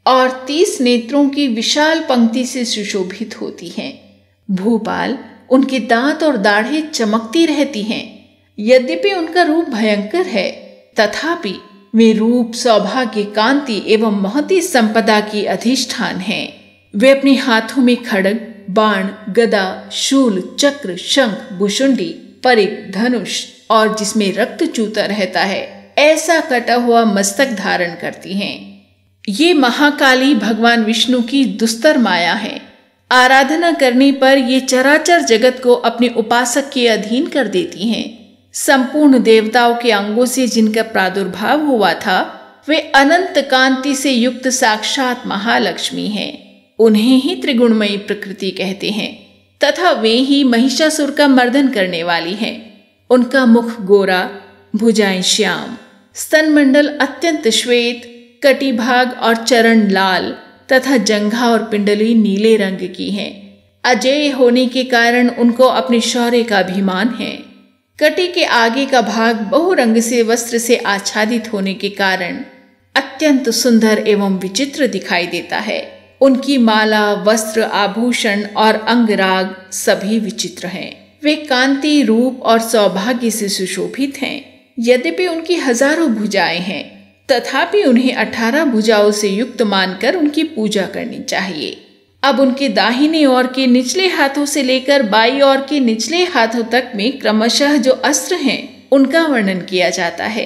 और 30 नेत्रों की विशाल पंक्ति से सुशोभित होती हैं। भूपाल, उनके दांत और दाढ़ें चमकती रहती हैं। यद्यपि उनका रूप भयंकर है, तथापि वे रूप, सौभाग्य, कांति एवं महती संपदा की अधिष्ठान हैं। वे अपने हाथों में खड्ग, बाण, गदा, शूल, चक्र, शंख, भुशुंडी, परिघ, धनुष और जिसमें रक्त चूता रहता है ऐसा कटा हुआ मस्तक धारण करती हैं। ये महाकाली भगवान विष्णु की दुस्तर माया है। आराधना करने पर ये चराचर जगत को अपने उपासक के अधीन कर देती हैं। संपूर्ण देवताओं के अंगों से जिनका प्रादुर्भाव हुआ था, वे अनंत कांति से युक्त साक्षात महालक्ष्मी हैं। उन्हें ही त्रिगुणमयी प्रकृति कहते हैं तथा वे ही महिषासुर का मर्दन करने वाली हैं। उनका मुख गोरा, भुजाएं श्याम, स्तनमंडल अत्यंत श्वेत, कटिभाग और चरण लाल तथा जंघा और पिंडली नीले रंग की हैं। अजेय होने के कारण उनको अपने शौर्य का अभिमान है। कटी के आगे का भाग बहुरंग से वस्त्र से आच्छादित होने के कारण अत्यंत सुंदर एवं विचित्र दिखाई देता है। उनकी माला, वस्त्र, आभूषण और अंगराग सभी विचित्र हैं। वे कांति, रूप और सौभाग्य से सुशोभित हैं। यद्यपि उनकी हजारों भुजाएं हैं, तथापि उन्हें 18 भुजाओं से युक्त मानकर उनकी पूजा करनी चाहिए। अब उनके दाहिने ओर के निचले हाथों से लेकर बाईं ओर के निचले हाथों तक में क्रमशः जो अस्त्र हैं, उनका वर्णन किया जाता है।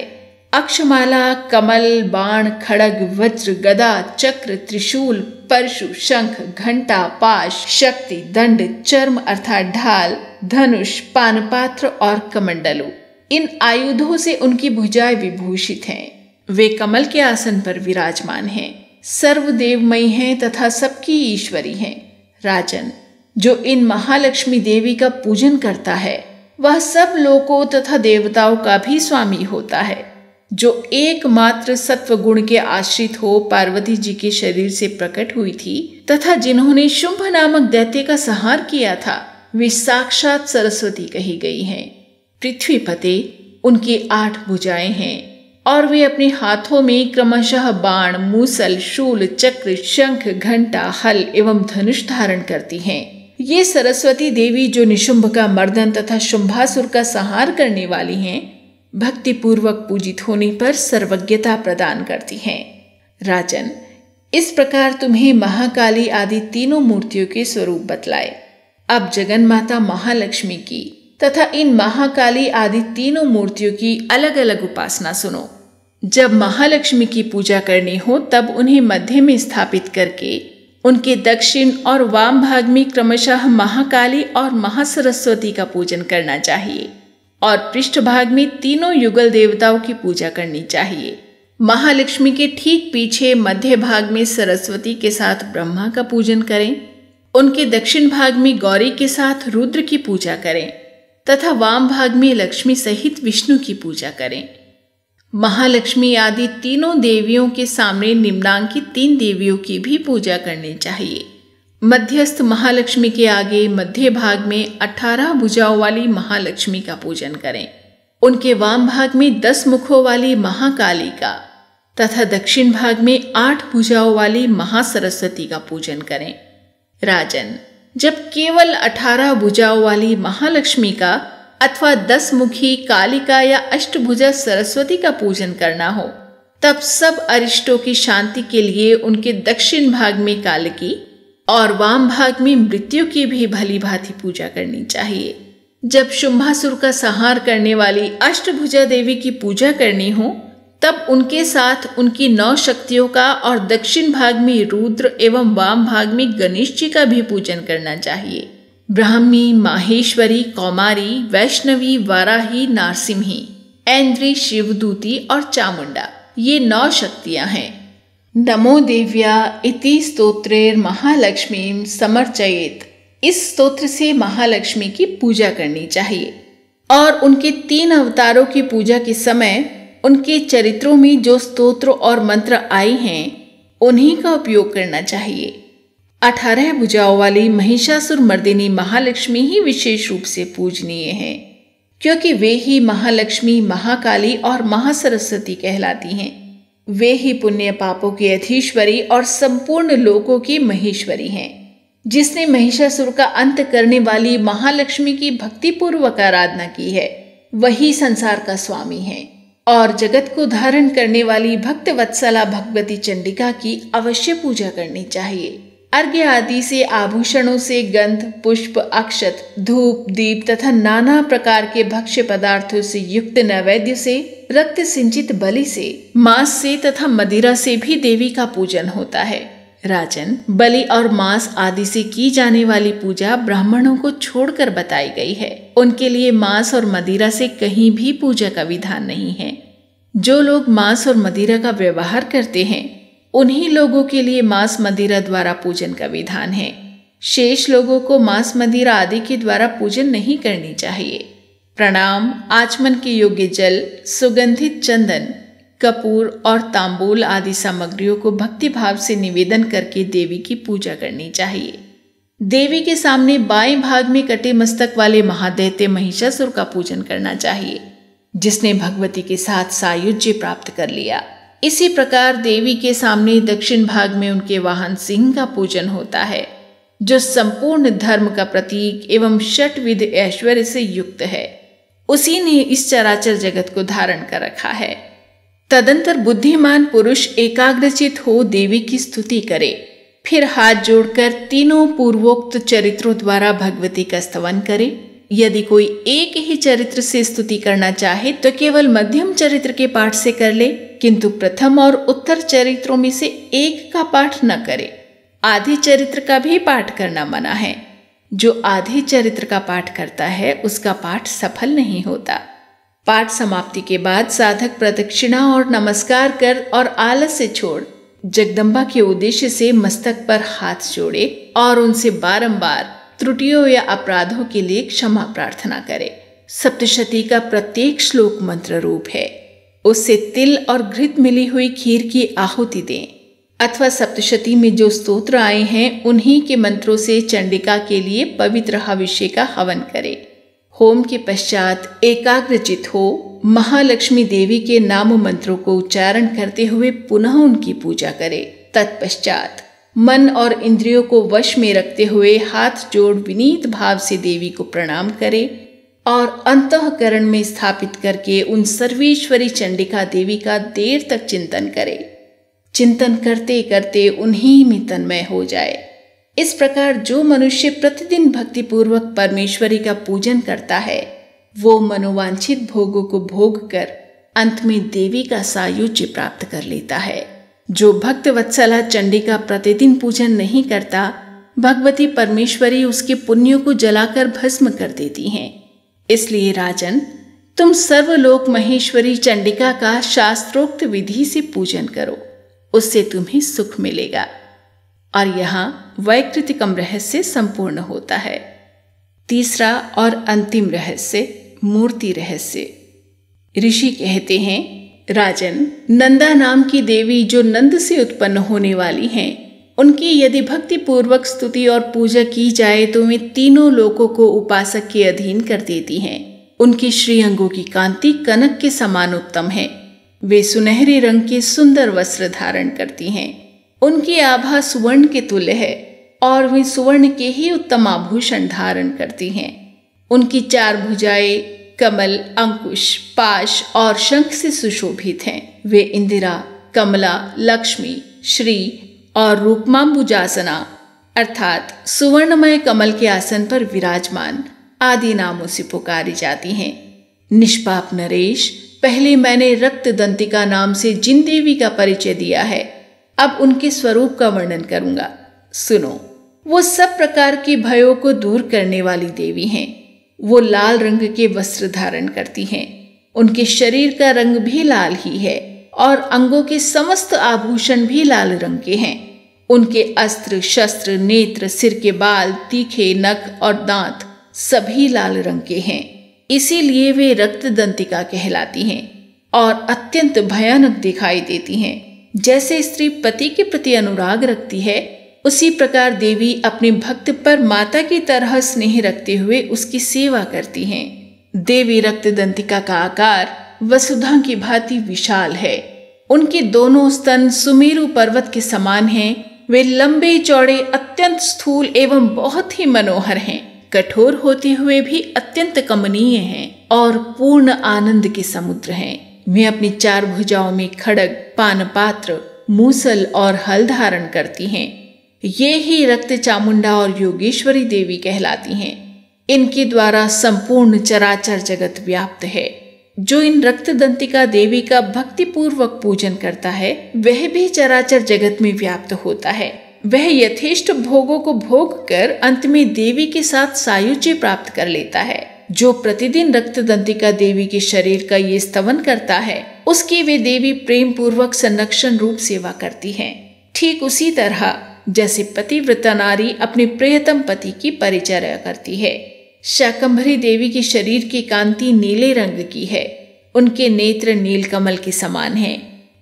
अक्षमाला, कमल, बाण, खड्ग, वज्र, गदा, चक्र, त्रिशूल, परशु, शंख, घंटा, पाश, शक्ति, दंड, चर्म अर्थात ढाल, धनुष, पानपात्र और कमंडलु, इन आयुधों से उनकी भुजाएं विभूषित हैं। वे कमल के आसन पर विराजमान हैं, सर्वदेवमयी हैं तथा सबकी ईश्वरी हैं। राजन, जो इन महालक्ष्मी देवी का पूजन करता है, वह सब लोकों तथा देवताओं का भी स्वामी होता है। जो एकमात्र सत्व गुण के आश्रित हो पार्वती जी के शरीर से प्रकट हुई थी तथा जिन्होंने शुंभ नामक दैत्य का संहार किया था, वे साक्षात सरस्वती कही गई हैं। पृथ्वीपते, उनकी 8 भुजाएं हैं और वे अपने हाथों में क्रमशः बाण, मूसल, शूल, चक्र, शंख, घंटा, हल एवं धनुष धारण करती हैं। ये सरस्वती देवी जो निशुंभ का मर्दन तथा शुंभासुर का संहार करने वाली हैं, भक्ति पूर्वक पूजित होने पर सर्वज्ञता प्रदान करती हैं। राजन, इस प्रकार तुम्हें महाकाली आदि तीनों मूर्तियों के स्वरूप बतलाए। अब जगन्माता महालक्ष्मी की तथा इन महाकाली आदि तीनों मूर्तियों की अलग अलग उपासना सुनो। जब महालक्ष्मी की पूजा करनी हो तब उन्हें मध्य में स्थापित करके उनके दक्षिण और वाम भाग में क्रमशः महाकाली और महासरस्वती का पूजन करना चाहिए और पृष्ठ भाग में तीनों युगल देवताओं की पूजा करनी चाहिए। महालक्ष्मी के ठीक पीछे मध्य भाग में सरस्वती के साथ ब्रह्मा का पूजन करें, उनके दक्षिण भाग में गौरी के साथ रुद्र की पूजा करें तथा वाम भाग में लक्ष्मी सहित विष्णु की पूजा करें। महालक्ष्मी आदि तीनों देवियों के सामने निम्नांकित 3 देवियों की भी पूजा करनी चाहिए। मध्यस्थ महालक्ष्मी के आगे मध्य भाग में 18 भुजाओं वाली महालक्ष्मी का पूजन करें। उनके वाम भाग में 10 मुखों वाली महाकाली का तथा दक्षिण भाग में 8 भुजाओं वाली महासरस्वती का पूजन करें। राजन, जब केवल 18 भुजाओं वाली महालक्ष्मी का अथवा 10 मुखी कालिका या अष्टभुजा सरस्वती का पूजन करना हो, तब सब अरिष्टों की शांति के लिए उनके दक्षिण भाग में कालिकी और वाम भाग में मृत्यु की भी भली भांति पूजा करनी चाहिए। जब शुंभासुर का संहार करने वाली अष्टभुजा देवी की पूजा करनी हो, तब उनके साथ उनकी 9 शक्तियों का और दक्षिण भाग में रुद्र एवं वाम भाग में गणेश जी का भी पूजन करना चाहिए। ब्राह्मी, माहेश्वरी, कौमारी, वैष्णवी, वाराही, नारसिंही, ऐन्द्री, शिवदूती और चामुंडा, ये 9 शक्तियां हैं। नमो देव्या इति स्तोत्रेर महालक्ष्मीं समर्चयेत, इस स्तोत्र से महालक्ष्मी की पूजा करनी चाहिए और उनके 3 अवतारों की पूजा के समय उनके चरित्रों में जो स्तोत्र और मंत्र आए हैं उन्हीं का उपयोग करना चाहिए। 18 भुजाओं वाली महिषासुर मर्दिनी महालक्ष्मी ही विशेष रूप से पूजनीय है, क्योंकि वे ही महालक्ष्मी, महाकाली और महासरस्वती कहलाती हैं। वे ही पुण्य पापों की अधीश्वरी और संपूर्ण लोकों की महेश्वरी हैं। जिसने महिषासुर का अंत करने वाली महालक्ष्मी की भक्तिपूर्वक आराधना की है, वही संसार का स्वामी है और जगत को धारण करने वाली भक्त वत्सला भगवती चंडिका की अवश्य पूजा करनी चाहिए। अर्घ्य आदि से, आभूषणों से, गंध, पुष्प, अक्षत, धूप, दीप तथा नाना प्रकार के भक्ष्य पदार्थों से युक्त नैवेद्य से, रक्त सिंचित बलि से, मांस से तथा मदिरा से भी देवी का पूजन होता है। राजन, बलि और मांस आदि से की जाने वाली पूजा ब्राह्मणों को छोड़कर बताई गई है। उनके लिए मांस और मदिरा से कहीं भी पूजा का विधान नहीं है। जो लोग मांस और मदिरा का व्यवहार करते हैं उन्हीं लोगों के लिए मांस मदिरा द्वारा पूजन का विधान है। शेष लोगों को मांस मदिरा आदि के द्वारा पूजन नहीं करनी चाहिए। प्रणाम। आचमन के योग्य जल, सुगंधित चंदन, कपूर और तांबूल आदि सामग्रियों को भक्ति भाव से निवेदन करके देवी की पूजा करनी चाहिए। देवी के सामने बाएं भाग में कटे मस्तक वाले महादैत्य महिषासुर का पूजन करना चाहिए, जिसने भगवती के साथ सायुज्य प्राप्त कर लिया। इसी प्रकार देवी के सामने दक्षिण भाग में उनके वाहन सिंह का पूजन होता है, जो संपूर्ण धर्म का प्रतीक एवं षटविध ऐश्वर्य से युक्त है। उसी ने इस चराचर जगत को धारण कर रखा है। तदंतर बुद्धिमान पुरुष एकाग्रचित हो देवी की स्तुति करे, फिर हाथ जोड़कर तीनों पूर्वोक्त चरित्रों द्वारा भगवती का स्तवन करे। यदि कोई एक ही चरित्र से स्तुति करना चाहे तो केवल मध्यम चरित्र के पाठ से कर ले, किंतु प्रथम और उत्तर चरित्रों में से एक का पाठ न करे। आधे चरित्र का भी पाठ करना मना है। जो आधे चरित्र का पाठ करता है उसका पाठ सफल नहीं होता। पाठ समाप्ति के बाद साधक प्रदक्षिणा और नमस्कार कर और आलस्य छोड़ जगदम्बा के उद्देश्य से मस्तक पर हाथ जोड़े और उनसे बारंबार त्रुटियों या अपराधों के लिए क्षमा प्रार्थना करे। सप्तशती का प्रत्येक श्लोक मंत्र रूप है। उससे तिल और घृत मिली हुई खीर की आहुति दें, अथवा सप्तशती में जो स्तोत्र आए हैं उन्हीं के मंत्रों से चंडिका के लिए पवित्र हविष्य का हवन करें। होम के पश्चात एकाग्रचित हो महालक्ष्मी देवी के नाम मंत्रों को उच्चारण करते हुए पुनः उनकी पूजा करें। तत्पश्चात मन और इंद्रियों को वश में रखते हुए हाथ जोड़ विनीत भाव से देवी को प्रणाम करें और अंतःकरण में स्थापित करके उन सर्वेश्वरी चंडिका देवी का देर तक चिंतन करें। चिंतन करते करते उन्हीं में तन्मय हो जाए। इस प्रकार जो मनुष्य प्रतिदिन भक्तिपूर्वक परमेश्वरी का पूजन करता है वो मनोवांछित भोगों को भोग कर अंत में देवी का सायुज्य प्राप्त कर लेता है। जो भक्त वत्सला चंडिका प्रतिदिन पूजन नहीं करता, भगवती परमेश्वरी उसके पुण्यों को जलाकर भस्म कर देती हैं। इसलिए राजन, तुम सर्वलोक महेश्वरी चंडिका का शास्त्रोक्त विधि से पूजन करो, उससे तुम्हें सुख मिलेगा। और यहाँ वैकृतिकम रहस्य संपूर्ण होता है। तीसरा और अंतिम रहस्य मूर्ति रहस्य। ऋषि कहते हैं, राजन, नंदा नाम की देवी जो नंद से उत्पन्न होने वाली हैं, उनकी यदि भक्ति पूर्वक स्तुति और पूजा की जाए तो वे तीनों लोकों को उपासक के अधीन कर देती हैं। उनकी श्रीअंगों की कांति कनक के समान उत्तम है। वे सुनहरे रंग के सुंदर वस्त्र धारण करती हैं। उनकी आभा सुवर्ण के तुल्य है और वे सुवर्ण के ही उत्तम आभूषण धारण करती हैं। उनकी 4 भुजाएं कमल, अंकुश, पाश और शंख से सुशोभित हैं। वे इंदिरा, कमला, लक्ष्मी, श्री और रूपमांबुजासना अर्थात सुवर्णमय कमल के आसन पर विराजमान आदि नामों से पुकारी जाती हैं। निष्पाप नरेश, पहले मैंने रक्त दंतिका नाम से जिन देवी का परिचय दिया है, अब उनके स्वरूप का वर्णन करूंगा। सुनो। वो सब प्रकार के भयों को दूर करने वाली देवी हैं। वो लाल रंग के वस्त्र धारण करती हैं। उनके शरीर का रंग भी लाल ही है और अंगों के समस्त आभूषण भी लाल रंग के हैं। उनके अस्त्र, शस्त्र, नेत्र, सिर के बाल, तीखे नख और दांत सभी लाल रंग के हैं। इसीलिए वे रक्त दंतिका कहलाती हैं और अत्यंत भयानक दिखाई देती हैं। जैसे स्त्री पति के प्रति अनुराग रखती है, उसी प्रकार देवी अपने भक्त पर माता की तरह स्नेह रखते हुए उसकी सेवा करती हैं। देवी रक्त दंतिका का आकार वसुधा की भांति विशाल है। उनके दोनों स्तन सुमेरु पर्वत के समान हैं। वे लंबे चौड़े, अत्यंत स्थूल एवं बहुत ही मनोहर हैं। कठोर होते हुए भी अत्यंत कमनीय हैं और पूर्ण आनंद के समुद्र हैं। वे अपनी 4 भुजाओं में खड्ग, पानपात्र, मूसल और हल धारण करती हैं। ये ही रक्त चामुंडा और योगेश्वरी देवी कहलाती हैं। इनके द्वारा संपूर्ण चराचर जगत व्याप्त है। जो इन रक्त दंतिका देवी का भक्ति पूर्वक पूजन करता है, वह भी चराचर जगत में व्याप्त होता है। वह यथेष्ट भोगों को भोग कर अंत में देवी के साथ सायुज्य प्राप्त कर लेता है। जो प्रतिदिन रक्त दंतिका देवी के शरीर का ये स्तवन करता है, उसकी वे देवी प्रेम पूर्वक संरक्षण रूप सेवा करती हैं। ठीक उसी तरह जैसे पतिव्रता नारी अपने प्रियतम पति की परिचर्या करती है। शाकंभरी देवी के शरीर की कांति नीले रंग की है। उनके नेत्र नीलकमल के समान हैं।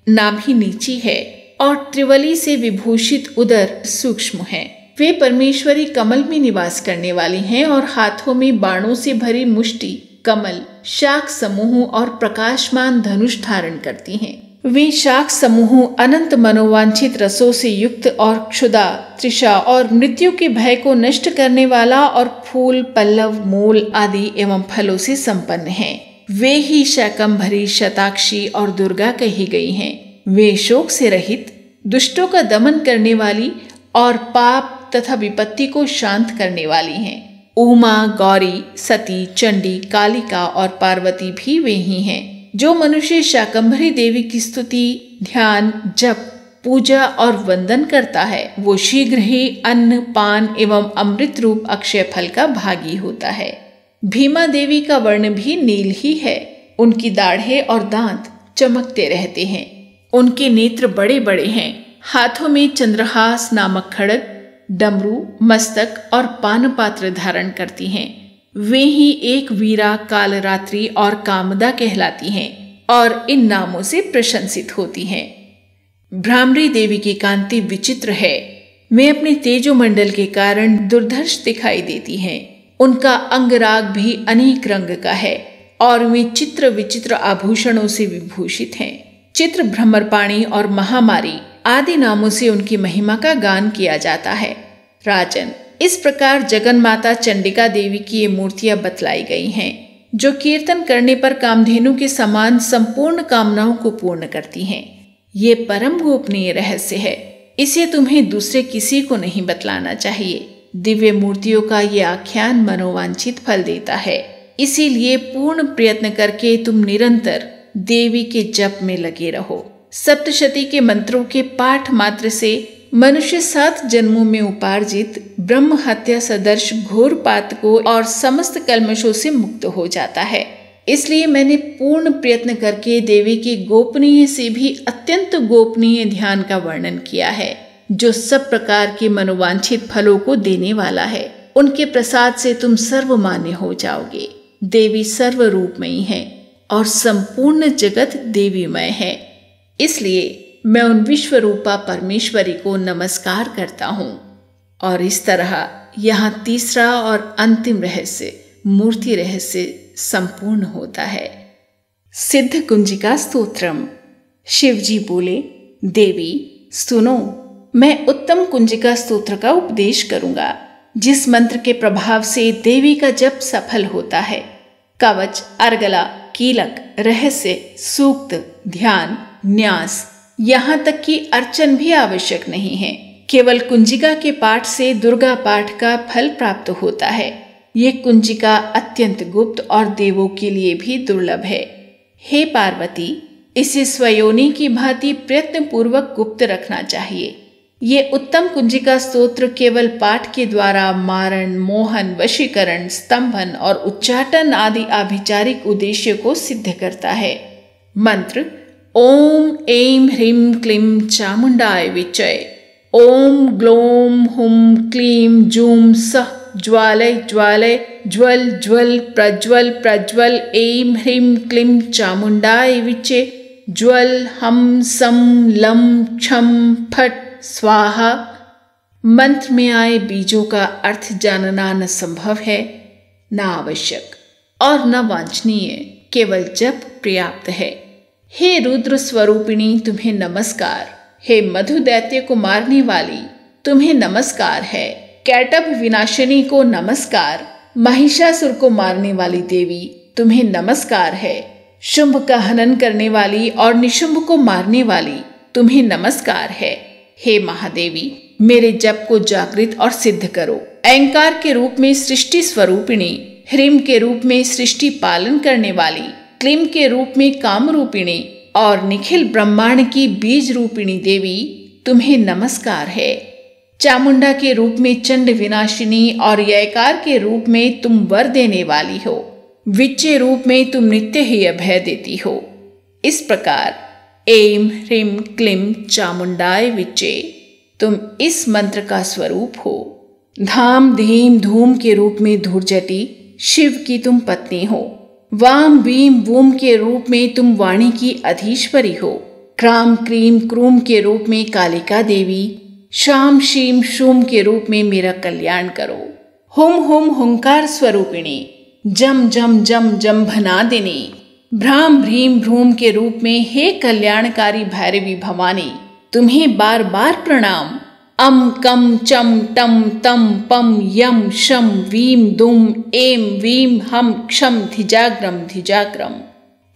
नाभि नीची है और त्रिवली से विभूषित उदर सूक्ष्म है। वे परमेश्वरी कमल में निवास करने वाली हैं और हाथों में बाणों से भरी मुष्टि, कमल, शाख समूह और प्रकाशमान धनुष धारण करती हैं। वे शाख समूह अनंत मनोवांछित रसों से युक्त और क्षुधा, तृषा और मृत्यु के भय को नष्ट करने वाला और फूल, पल्लव, मूल आदि एवं फलों से संपन्न हैं। वे ही शाकंभरी, शताक्षी और दुर्गा कही गई हैं। वे शोक से रहित, दुष्टों का दमन करने वाली और पाप तथा विपत्ति को शांत करने वाली हैं। उमा, गौरी, सती, चंडी, कालिका और पार्वती भी वे ही हैं। जो मनुष्य शाकंभरी देवी की स्तुति, ध्यान, जप, पूजा और वंदन करता है, वो शीघ्र ही अन्न, पान एवं अमृत रूप अक्षय फल का भागी होता है। भीमा देवी का वर्ण भी नील ही है। उनकी दाढ़ें और दांत चमकते रहते हैं। उनके नेत्र बड़े बड़े हैं। हाथों में चंद्रहास नामक खड्ग, डमरू, मस्तक और पानपात्र धारण करती हैं। वे ही एक वीरा, कालरात्रि और कामदा कहलाती हैं और इन नामों से प्रशंसित होती हैं। भ्रामरी देवी की कांति विचित्र है। वे अपने तेजोमंडल के कारण दुर्धर्ष दिखाई देती हैं। उनका अंगराग भी अनेक रंग का है और वे चित्र विचित्र आभूषणों से विभूषित हैं। चित्र, भ्रमरपाणी और महामारी आदि नामों से उनकी महिमा का गान किया जाता है। राजन, इस प्रकार जगन माता चंडिका देवी की ये मूर्तियां बतलाई गई हैं, जो कीर्तन करने पर कामधेनु के समान संपूर्ण कामनाओं को पूर्ण करती हैं। ये परम गोपनीय रहस्य है। इसे तुम्हें दूसरे किसी को नहीं बतलाना चाहिए। दिव्य मूर्तियों का ये आख्यान मनोवांछित फल देता है। इसीलिए पूर्ण प्रयत्न करके तुम निरंतर देवी के जप में लगे रहो। सप्तशती के मंत्रों के पाठ मात्र से मनुष्य 7 जन्मों में उपार्जित ब्रह्म हत्या सदर्श घोर पातकों और समस्त कल्मशों से मुक्त हो जाता है। इसलिए मैंने पूर्ण प्रयत्न करके देवी की गोपनीय से भी अत्यंत गोपनीय ध्यान का वर्णन किया है, जो सब प्रकार के मनोवांछित फलों को देने वाला है। उनके प्रसाद से तुम सर्वमान्य हो जाओगे। देवी सर्वरूपमयी है और संपूर्ण जगत देवीमय है। इसलिए मैं उन विश्वरूपा परमेश्वरी को नमस्कार करता हूँ। और इस तरह यहाँ तीसरा और अंतिम रहस्य, मूर्ति रहस्य संपूर्ण होता है। सिद्ध कुंजिका स्तोत्रम। शिवजी बोले, देवी सुनो, मैं उत्तम कुंजिका स्तोत्र का उपदेश करूंगा, जिस मंत्र के प्रभाव से देवी का जप सफल होता है। कवच, अर्गला, कीलक, रहस्य, सूक्त, ध्यान, न्यास, यहाँ तक कि अर्चन भी आवश्यक नहीं है। केवल कुंजिका के पाठ से दुर्गा पाठ का फल प्राप्त होता है। ये कुंजिका अत्यंत गुप्त और देवों के लिए भी दुर्लभ है। हे पार्वती, इसे स्वयोनि की भांति प्रयत्न पूर्वक गुप्त रखना चाहिए। ये उत्तम कुंजिका स्तोत्र केवल पाठ के द्वारा मारण, मोहन, वशीकरण, स्तंभन और उच्चाटन आदि आभिचारिक उद्देश्य को सिद्ध करता है। मंत्र: ओम ऐं ह्रीं क्लीं चामुंडाय विचय। ओम ग्लौम हुम क्लीं जूं सः ज्वालय ज्वालय ज्वल ज्वल प्रज्वल प्रज्वल। ऐं ह्रीं क्लीं चामुंडाय विचे। ज्वल हम सम लम क्षम फट स्वाहा। मंत्र में आए बीजों का अर्थ जानना न संभव है, न आवश्यक और न वांछनीय, केवल जप पर्याप्त है। हे रुद्र स्वरूपिणी, तुम्हें नमस्कार। हे मधु दैत्य को मारने वाली, तुम्हें नमस्कार है। कैटभ विनाशिनी को नमस्कार। महिषासुर को मारने वाली देवी, तुम्हें नमस्कार है। शुंभ का हनन करने वाली और निशुंभ को मारने वाली, तुम्हें नमस्कार है। हे महादेवी, मेरे जप को जागृत और सिद्ध करो। ऐंकार के रूप में सृष्टि स्वरूपिणी, ह्रीम के रूप में सृष्टि पालन करने वाली, क्लीम के रूप में काम रूपिणी और निखिल ब्रह्मांड की बीज रूपिणी देवी, तुम्हें नमस्कार है। चामुंडा के रूप में चंड विनाशिनी और ययकार के रूप में तुम वर देने वाली हो। विच्चे रूप में तुम नित्य ही अभय देती हो। इस प्रकार ऐं ह्रीं क्लीं चामुंडाय विचे, तुम इस मंत्र का स्वरूप हो। धाम धीम धूम के रूप में धूर्जटी, शिव की तुम पत्नी हो। वाम वीम वूम के रूप में तुम वाणी की अधीश्वरी हो। क्राम क्रीम क्रूम के रूप में कालिका देवी, शाम शीम शूम के रूप में मेरा कल्याण करो। हुम हुम हुंकार स्वरूपिणी, जम जम जम जम भनादिनी, भ्राम भ्रीम भ्रूम के रूप में हे कल्याणकारी भैरवी भवानी, तुम्हें बार बार प्रणाम। अम कम चम टम तम पम यम शम वीम दुम एम वीम हम क्षम धिजाग्रम धिजाग्रम।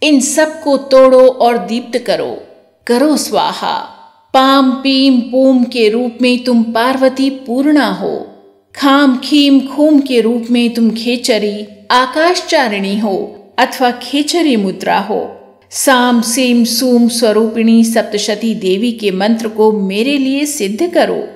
इन सब को तोड़ो और दीप्त करो। करो स्वाहा। पाम पीम पूम के रूप में तुम पार्वती पूर्णा हो। खाम खीम खूम के रूप में तुम खेचरी आकाशचारिणी हो अथवा खेचरी मुद्रा हो। साम सीम सूम स्वरूपिणी सप्तशती देवी के मंत्र को मेरे लिए सिद्ध करो।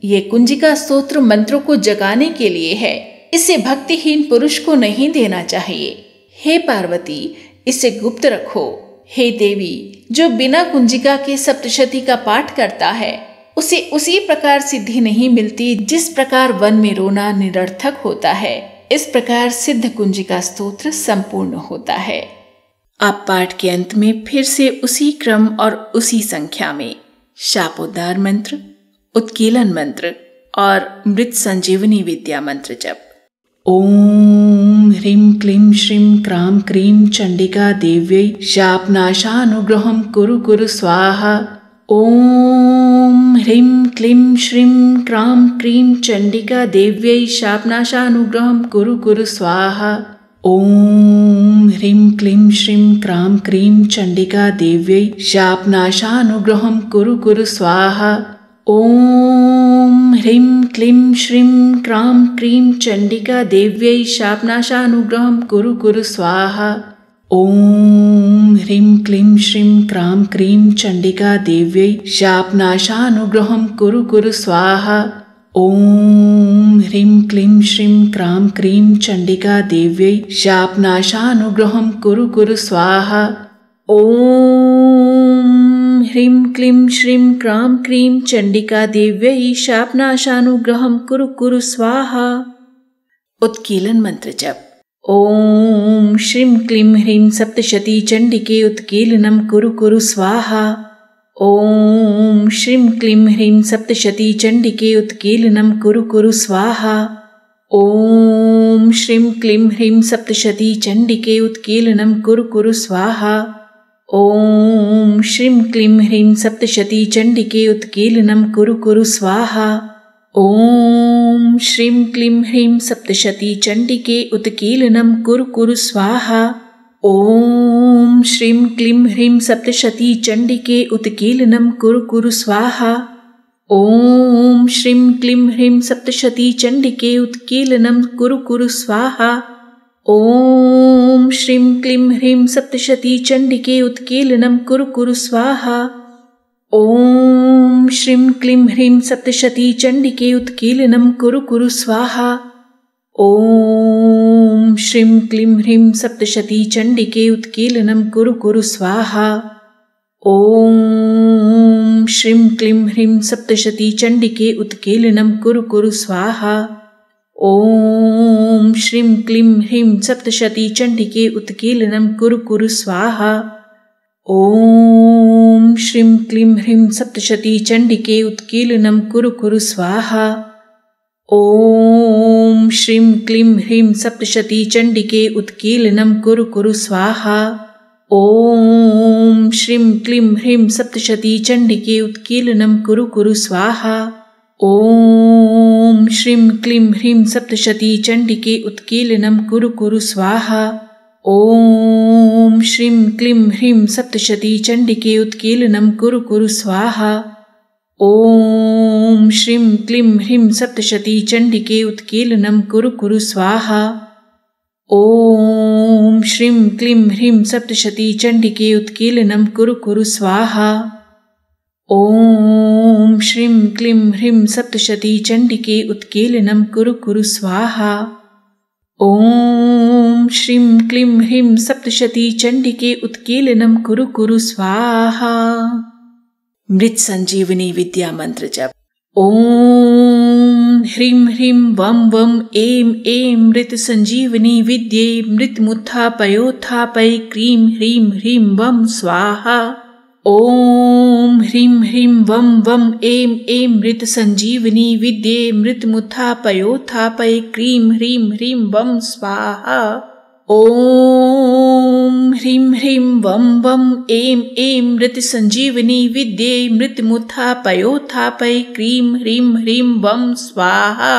ये कुंजिका स्तोत्र मंत्रों को जगाने के लिए है। इसे भक्तिहीन पुरुष को नहीं देना चाहिए। हे पार्वती, इसे गुप्त रखो। हे देवी, जो बिना कुंजिका के सप्तशती का पाठ करता है उसे उसी प्रकार सिद्धि नहीं मिलती जिस प्रकार वन में रोना निरर्थक होता है। इस प्रकार सिद्ध कुंजिका स्तोत्र संपूर्ण होता है। अब पाठ के अंत में फिर से उसी क्रम और उसी संख्या में शापोद्धार मंत्र, उत्कीलन मंत्र और मृत संजीवनी विद्या मंत्र जप। ओम ह्रीं क्लीं श्रीं क्रां क्रीं चंडिका देव्यै शापनाशानुग्रहं कुरु कुरु स्वाहा। ओम ह्रीं क्लीं श्रीं क्रां क्रीं चंडिका देव्यै शापनाशानुग्रहं कुरु कुरु स्वाहा। ओम ह्रीं क्लीं श्रीं क्रां क्रीं चंडिका देव्यै शापनाशानुग्रहं कुरु कुरु स्वाहा। ओम ह्रीं क्लीं श्रीं क्रां क्रीं चंडिका देव्यै शापनाशानुग्रहं कुरु कुरु स्वाहा। ओम ह्रीं क्लीं श्रीं क्रां क्रीं चंडिका देव्यै शापनाशानुग्रहं कुरु कुरु स्वाहा। ओम ह्रीं क्लीं श्रीं क्रां क्रीं चंडिका देव्यै शापनाशानुग्रहं कुरु कुरु स्वाहा। ओम ह्रीं क्लीं श्रीं क्रां क्रीं चंडिका देव्यै शापनाशानुग्रहं कुरु कुरु स्वाहा। उत्कीलन मंत्र जप। ओम श्रीं क्लीं ह्रीं सप्तशती चंडिके उत्कीलनं कुरु कुरु स्वाहा। ओम श्रीं क्लीं ह्रीं सप्तशती चंडिके उत्कीर्णं कुरु कुरु स्वाहा। ओम श्रीं क्लीं ह्रीं सप्तशती चंडिके उत्कीर्णं कुरु कुरु स्वाहा। ओम श्रीं क्लीं ह्रीं सप्तशती चंडिके उत्कीर्णं कुरु कुरु स्वाहा। ओम श्रीं क्लीं ह्रीं सप्तशती चंडिके उत्कीर्णं कुरु कुरु स्वाहा। ओम श्रीं क्लीं ह्रीं सप्तशती चंडिके उत्कीर्णं कुरु कुरु स्वाहा। ओम श्रीं क्लीं ह्रीं सप्तशती चंडिके उत्कीर्णं कुरु कुरु स्वाहा। ओम श्रीं क्लीं ह्रीं सप्तशती चंडिके उत्कीर्णं कुरु कुरु स्वाहा। ओम श्रीं क्लीं ह्रीं सप्तशती चंडिके उत्कीर्णं कुरु कुरु स्वाहा। ओम श्रीं क्लीं ह्रीं सप्तशती चंडिके उत्कीर्णं कुरु कुरु स्वाहा। ओम श्रीं क्लीं ह्रीं सप्तशती चंडिके उत्कीर्णं कुरु कुरु स्वाहा। ओम श्रीं क्लीं ह्रीं सप्तशती चंडिके उत्कीर्णं कुरु कुरु स्वाहा। ओम श्रीं क्लीं ह्रीं सप्तशती चंडिके उत्कीर्णं कुरु कुरु स्वाहा। ओम श्रीं क्लीं ह्रीं सप्तशती चंडिके उत्कीर्णं कुरु कुरु स्वाहा। ओम श्रीं क्लीं ह्रीं सप्तशती चंडिके उत्कीर्णं कुरु कुरु स्वाहा। ओम श्रीं क्लीं ह्रीं सप्तशती चंडिके उत्कीर्णं कुरु कुरु स्वाहा। ओम श्रीं क्लीं ह्रीं सप्तशती चंडिके उत्कीर्णं कुरु कुरु स्वाहा। ओम श्रीं क्लीं ह्रीं सप्तशती चंडिके उत्कीर्णं कुरु कुरु स्वाहा। ओम श्रीं क्लीं ह्रीं सप्तशती चंडिके उत्कीर्णं कुरु कुरु स्वाहा। ओम श्रीं क्लीं ह्रीं सप्तशती चंडिके उत्कीर्णं कुरु कुरु स्वाहा। ओम श्रीं क्लीं ह्रीं सप्तशती चंडिके उत्कीर्णं कुरु कुरु स्वाहा। मृत संजीवनी विद्या मंत्र जप। ओम ह्रीं ह्रीं वम वम ऐं ऐं मृत संजीवनी विद्ये मृत्युमुत्थापयोत्थापय क्रीं ह्रीं ह्रीं वम स्वाहा। ओम ह्रीं ह्रीं वम वम ऐं ऐं मृत संजीवनी विद्ये मृत्युमुत्थापयोत्थापय क्रीं ह्रीं ह्रीं वम स्वाहा। ओम ह्रीं ह्रीं वम वम ऐं ऐं मृत संजीवनी विद्ये मृत्युमुत्थापयोत्थापय क्रीं ह्रीं ह्रीं वम स्वाहा।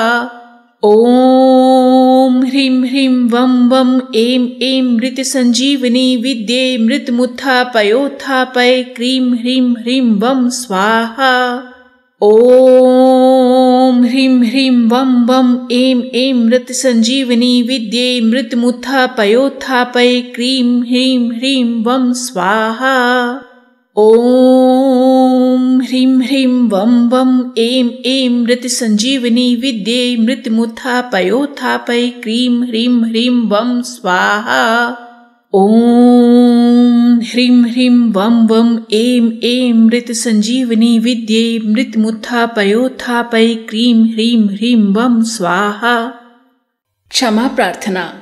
ओम ह्रीं ह्रीं वम वम ऐं ऐं मृत संजीवनी विद्ये मृत्युमुत्थापयोत्थापय क्रीं ह्रीं ह्रीं वम स्वाहा। ओम ह्रीं ह्रीं वम वम ऐं ऐं मृत संजीवनी विद्ये मृत्युमुत्थापयोत्थापय क्रीं ह्रीं ह्रीं वम स्वाहा। ओम ह्रीं ह्रीं वम वम ऐं ऐं मृत संजीवनी विद्ये मृत्युमुत्थापयोत्थापय क्रीं ह्रीं ह्रीं वम स्वाहा। ओम ह्रीं ह्रीं वम वम ऐं ऐं मृत संजीवनी विद्ये मृत्युमुत्थापयोत्थापय क्रीं ह्रीं ह्रीं वम स्वाहा। क्षमा प्रार्थना।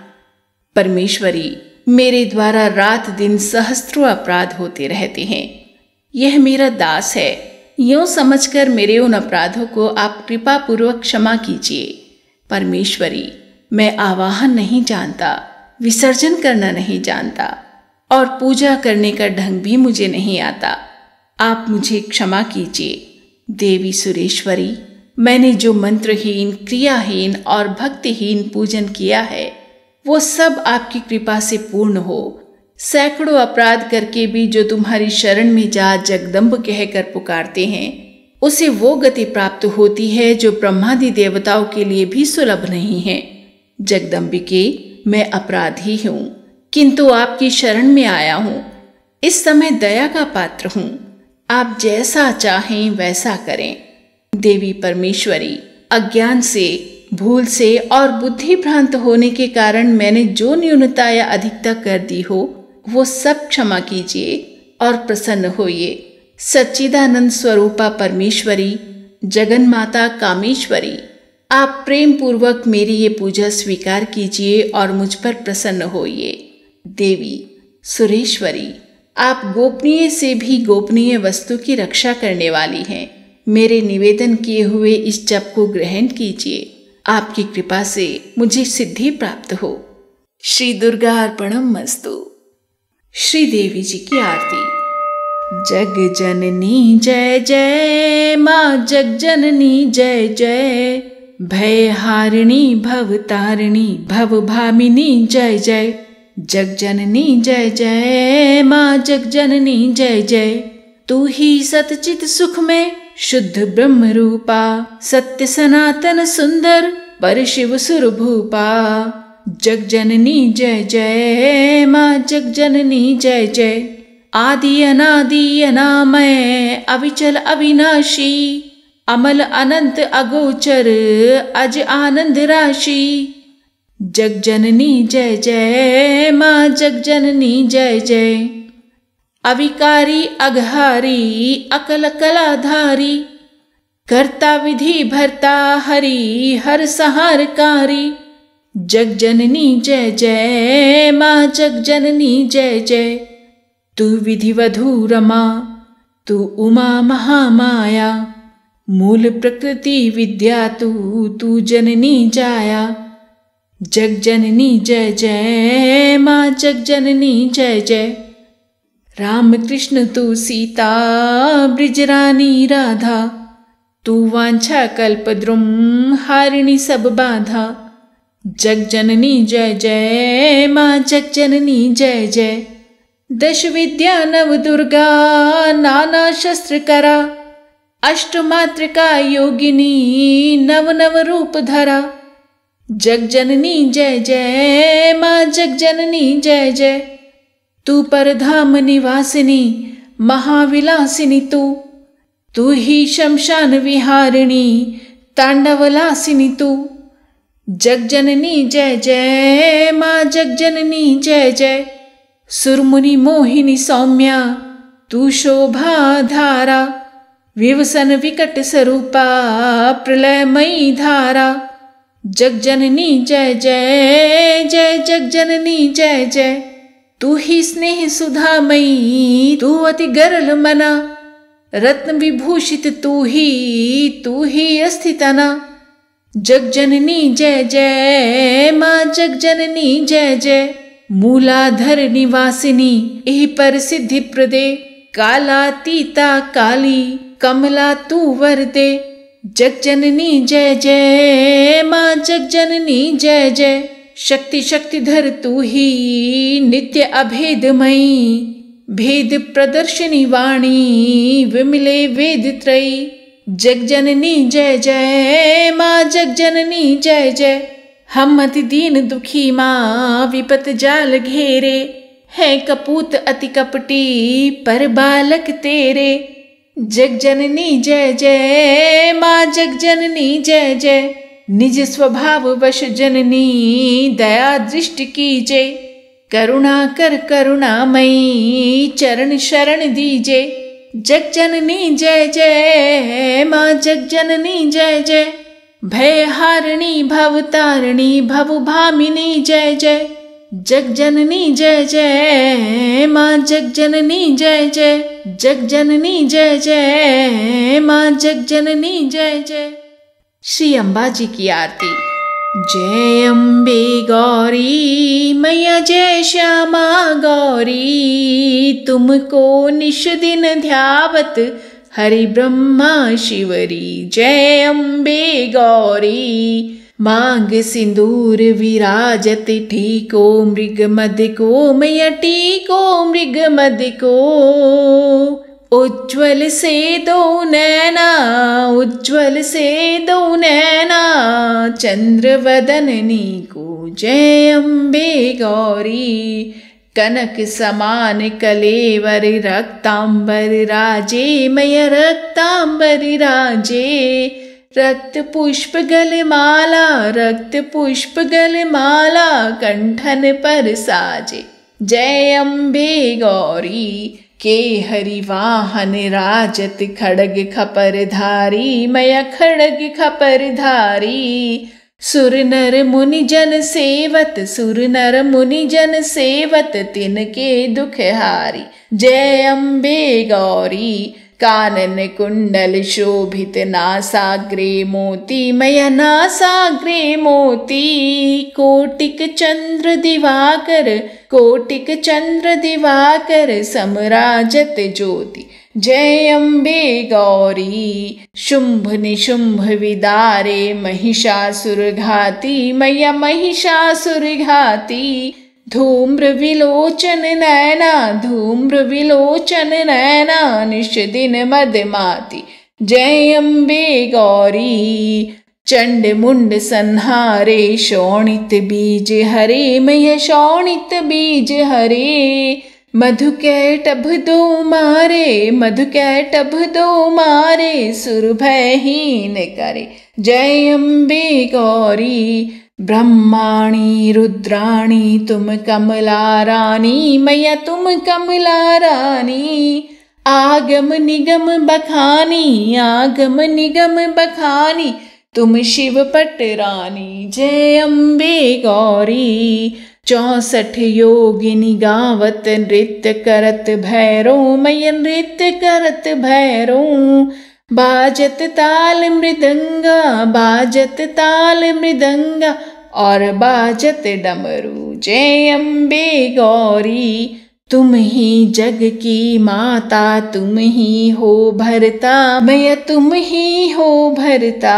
परमेश्वरी, मेरे द्वारा रात दिन सहस्त्रों अपराध होते रहते हैं। यह मेरा दास है, यूं समझकर मेरे उन अपराधों को आप कृपा पूर्वक क्षमा कीजिए। परमेश्वरी, मैं आवाहन नहीं जानता, विसर्जन करना नहीं जानता और पूजा करने का ढंग भी मुझे नहीं आता। आप मुझे क्षमा कीजिए। देवी सुरेश्वरी, मैंने जो मंत्रहीन, क्रियाहीन और भक्तिहीन पूजन किया है वो सब आपकी कृपा से पूर्ण हो। सैकड़ों अपराध करके भी जो तुम्हारी शरण में जा जगदम्ब कहकर पुकारते हैं उसे वो गति प्राप्त होती है जो ब्रह्मादि देवताओं के लिए भी सुलभ नहीं है। जगदम्बिके, मैं अपराधी हूँ किंतु आपकी शरण में आया हूँ। इस समय दया का पात्र हूँ, आप जैसा चाहें वैसा करें। देवी परमेश्वरी, अज्ञान से, भूल से और बुद्धि भ्रांत होने के कारण मैंने जो न्यूनता या अधिकता कर दी हो वो सब क्षमा कीजिए और प्रसन्न होइए। सच्चिदानंद स्वरूपा परमेश्वरी, जगन माता कामेश्वरी, आप प्रेम पूर्वक मेरी ये पूजा स्वीकार कीजिए और मुझ पर प्रसन्न होइए। देवी सुरेश्वरी, आप गोपनीय से भी गोपनीय वस्तु की रक्षा करने वाली हैं। मेरे निवेदन किए हुए इस जप को ग्रहण कीजिए। आपकी कृपा से मुझे सिद्धि प्राप्त हो। श्री दुर्गा अर्पणमस्तु। श्री देवी जी की आरती। जग जननी जय जय, माँ जग जननी जय जय, भय हारिणी भव तारिणी भव भामिनी जय जय। जग जननी जय जय, माँ जग जननी जय जय। तू ही सतचित सुख में शुद्ध ब्रह्म रूपा, सत्य सनातन सुंदर पर शिव सुर भूपा। जग जननी जय जय, माँ जग जननी जय जय। आदि अनादि अनामय अविचल अविनाशी, अमल अनंत अगोचर अज आनंद राशि। जग जननी जय जय, माँ जग जननी जय जय। अविकारी अघहारी अकल कलाधारी, कर्ता विधि भरता हरि हर संहारकारी। जग जननी जय जय, माँ जग जननी जय जय। तू विधिवधू रमा, तू उमा महामाया, मूल प्रकृति विद्या तू जननी जाया। जग जननी जय जय, माँ जग जननी जय जय। राम कृष्ण तू सीता ब्रिजरानी राधा, तू वांछा कल्पद्रुम हारिणी सब बाधा। जग जननी जय जय, माँ जग जननी जय जय। दश विद्या नव दुर्गा नाना शस्त्र करा, अष्टमात्रका योगिनी नव नव रूप धरा। जग जननी जय जय, माँ जग जननी जय जय। तू परधाम निवासिनी महाविलासिनी तू ही शमशान विहारिणी तांडवलासिनी तू। जग जननी जय जय, माँ जग जननी जय जय। सुरमुनि मोहिनी सौम्या तू शोभा धारा, विवसन विकट स्वरूपा प्रलयमयी धारा। जग जननी जय जय जय, जग जननी जय जय। तू ही स्नेह सुधामयी, तू अति गरल मना, रत्न विभूषित तू ही अस्थितना। जग जननी जय जय, माँ जग जननी जय जय। मूलाधर निवासिनी एहि पर सिद्धि प्रदे, कालातीता काली कमला तू वर दे। जग जननी जय जय, माँ जग जननी जय जय। शक्ति शक्तिधर तू ही नित्य अभेदमयी, भेद प्रदर्शनी वाणी विमले वेद त्रयी। जग जननी जय जय, माँ जग जननी जय जय। हम अति दीन दुखी माँ विपत जाल घेरे, है कपूत अति कपटी पर बालक तेरे। जग जननी जय जय, माँ जग जननी जय जय। निज स्वभाव वश जननी दया दृष्टि कीजे, करुणा कर करुणामयी चरण शरण दीजे। जग जननी जय जय, माँ जग जननी जय जय। भय हारिणी भव तारिणी भव भामिनी जय जय। जग जननी जय जय, माँ जग जननी जय जय। जग जननी जय जय, माँ जग जननी जय जय। श्री अम्बा जी की आरती। जय अम्बे गौरी मैया जय श्यामा गौरी, तुमको निश दिन ध्यावत हरि ब्रह्मा शिवरी। जय अम्बे गौरी। मांग सिंदूर विराजत ठीको मृग मद को, मैया टीको मृग मद को। उज्ज्वल से दो नैना, उज्ज्वल से दो नैना, चंद्र वदननी को। जय अम्बे गौरी। कनक समान कलेवर रक्तांबर राजे, मैया रक्तांबर राजे। रक्त पुष्प गलमाला, रक्त पुष्प गलमाला, कंठन पर साजे। जय अम्बे गौरी। के हरि वाहन राजत खड़ग खपर धारी, मैया खड़ग खपर धारी। सुर नर मुनि जन सेवत, सुर नर मुनि जन सेवत, तिनके दुख हारी। जय अम्बे गौरी। कानन कुंडल शोभित, नासाग्रे मोती, मय नासाग्रे मोती। कोटिक चंद्र दिवाकर, कोटिक चंद्र दिवाकर, समराजत ज्योति। जय अम्बे गौरी। शुंभ निशुंभ विदारे, महिषासुर घाती, मैया महिषासुर घाती। धूम्र विलोचन नैना, धूम्र विलोचन नैना, निश दिन मदमाती। जय अम्बे गौरी। चंड मुंड संहारे, शोणित बीज हरे, मैया शोणित बीज हरे। मधु कैटभ दो मारे, मधु कैटभ दो मारे, सुर भयहीन करे। जय अम्बे गौरी। ब्रह्माणी रुद्राणी तुम कमला रानी, मैया तुम कमला रानी। आगम निगम बखानी, आगम निगम बखानी, तुम शिव पट रानी। जय अम्बे गौरी। 64 योगिनी गावत, नृत्य करत भैरो, मैया नृत्य करत भैरो। बाजत ताल मृदंगा, बाजत ताल मृदंगा, और बाजत डमरू। जय अम्बे गौरी। तुम ही जग की माता, तुम ही हो भरता, मैया तुम ही हो भरता।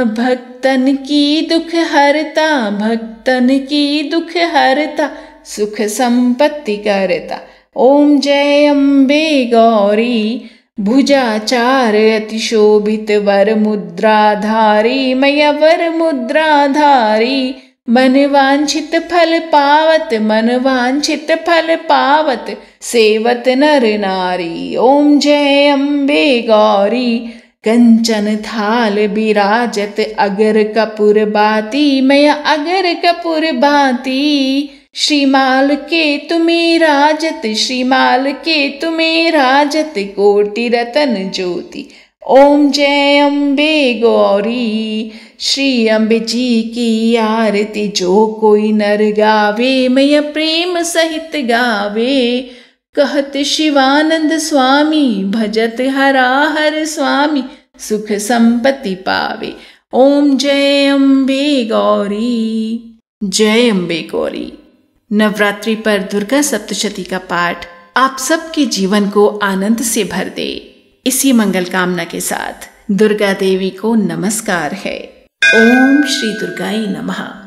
भक्तन की दुख हरता, भक्तन की दुख हरता, सुख संपत्ति करता। ओम जय अम्बे गौरी। भुजाचार अति शोभित, वर मुद्राधारी, मैया वर मुद्राधारी। मन वांछित फल पावत, मन वांछित फल पावत, सेवत नर नारी। ओम जय अम्बे गौरी। कंचन थाल बिराजत, अगर कपूर बाती, मैया अगर कपूर बाती। श्रीमाल के तुम्हें राजत, श्रीमाल के तुम्हें राजत, कोटि रतन ज्योति। ओम जय अम्बे गौरी। श्री अम्बे जी की आरती जो कोई नर गावे, मैया प्रेम सहित गावे। कहत शिवानंद स्वामी, भजत हरा हर स्वामी, सुख संपत्ति पावे। ओम जय अम्बे गौरी। जय अम्बे गौरी। नवरात्रि पर दुर्गा सप्तशती का पाठ आप सबके जीवन को आनंद से भर दे, इसी मंगल कामना के साथ दुर्गा देवी को नमस्कार है। ओम श्री दुर्गाय नमः।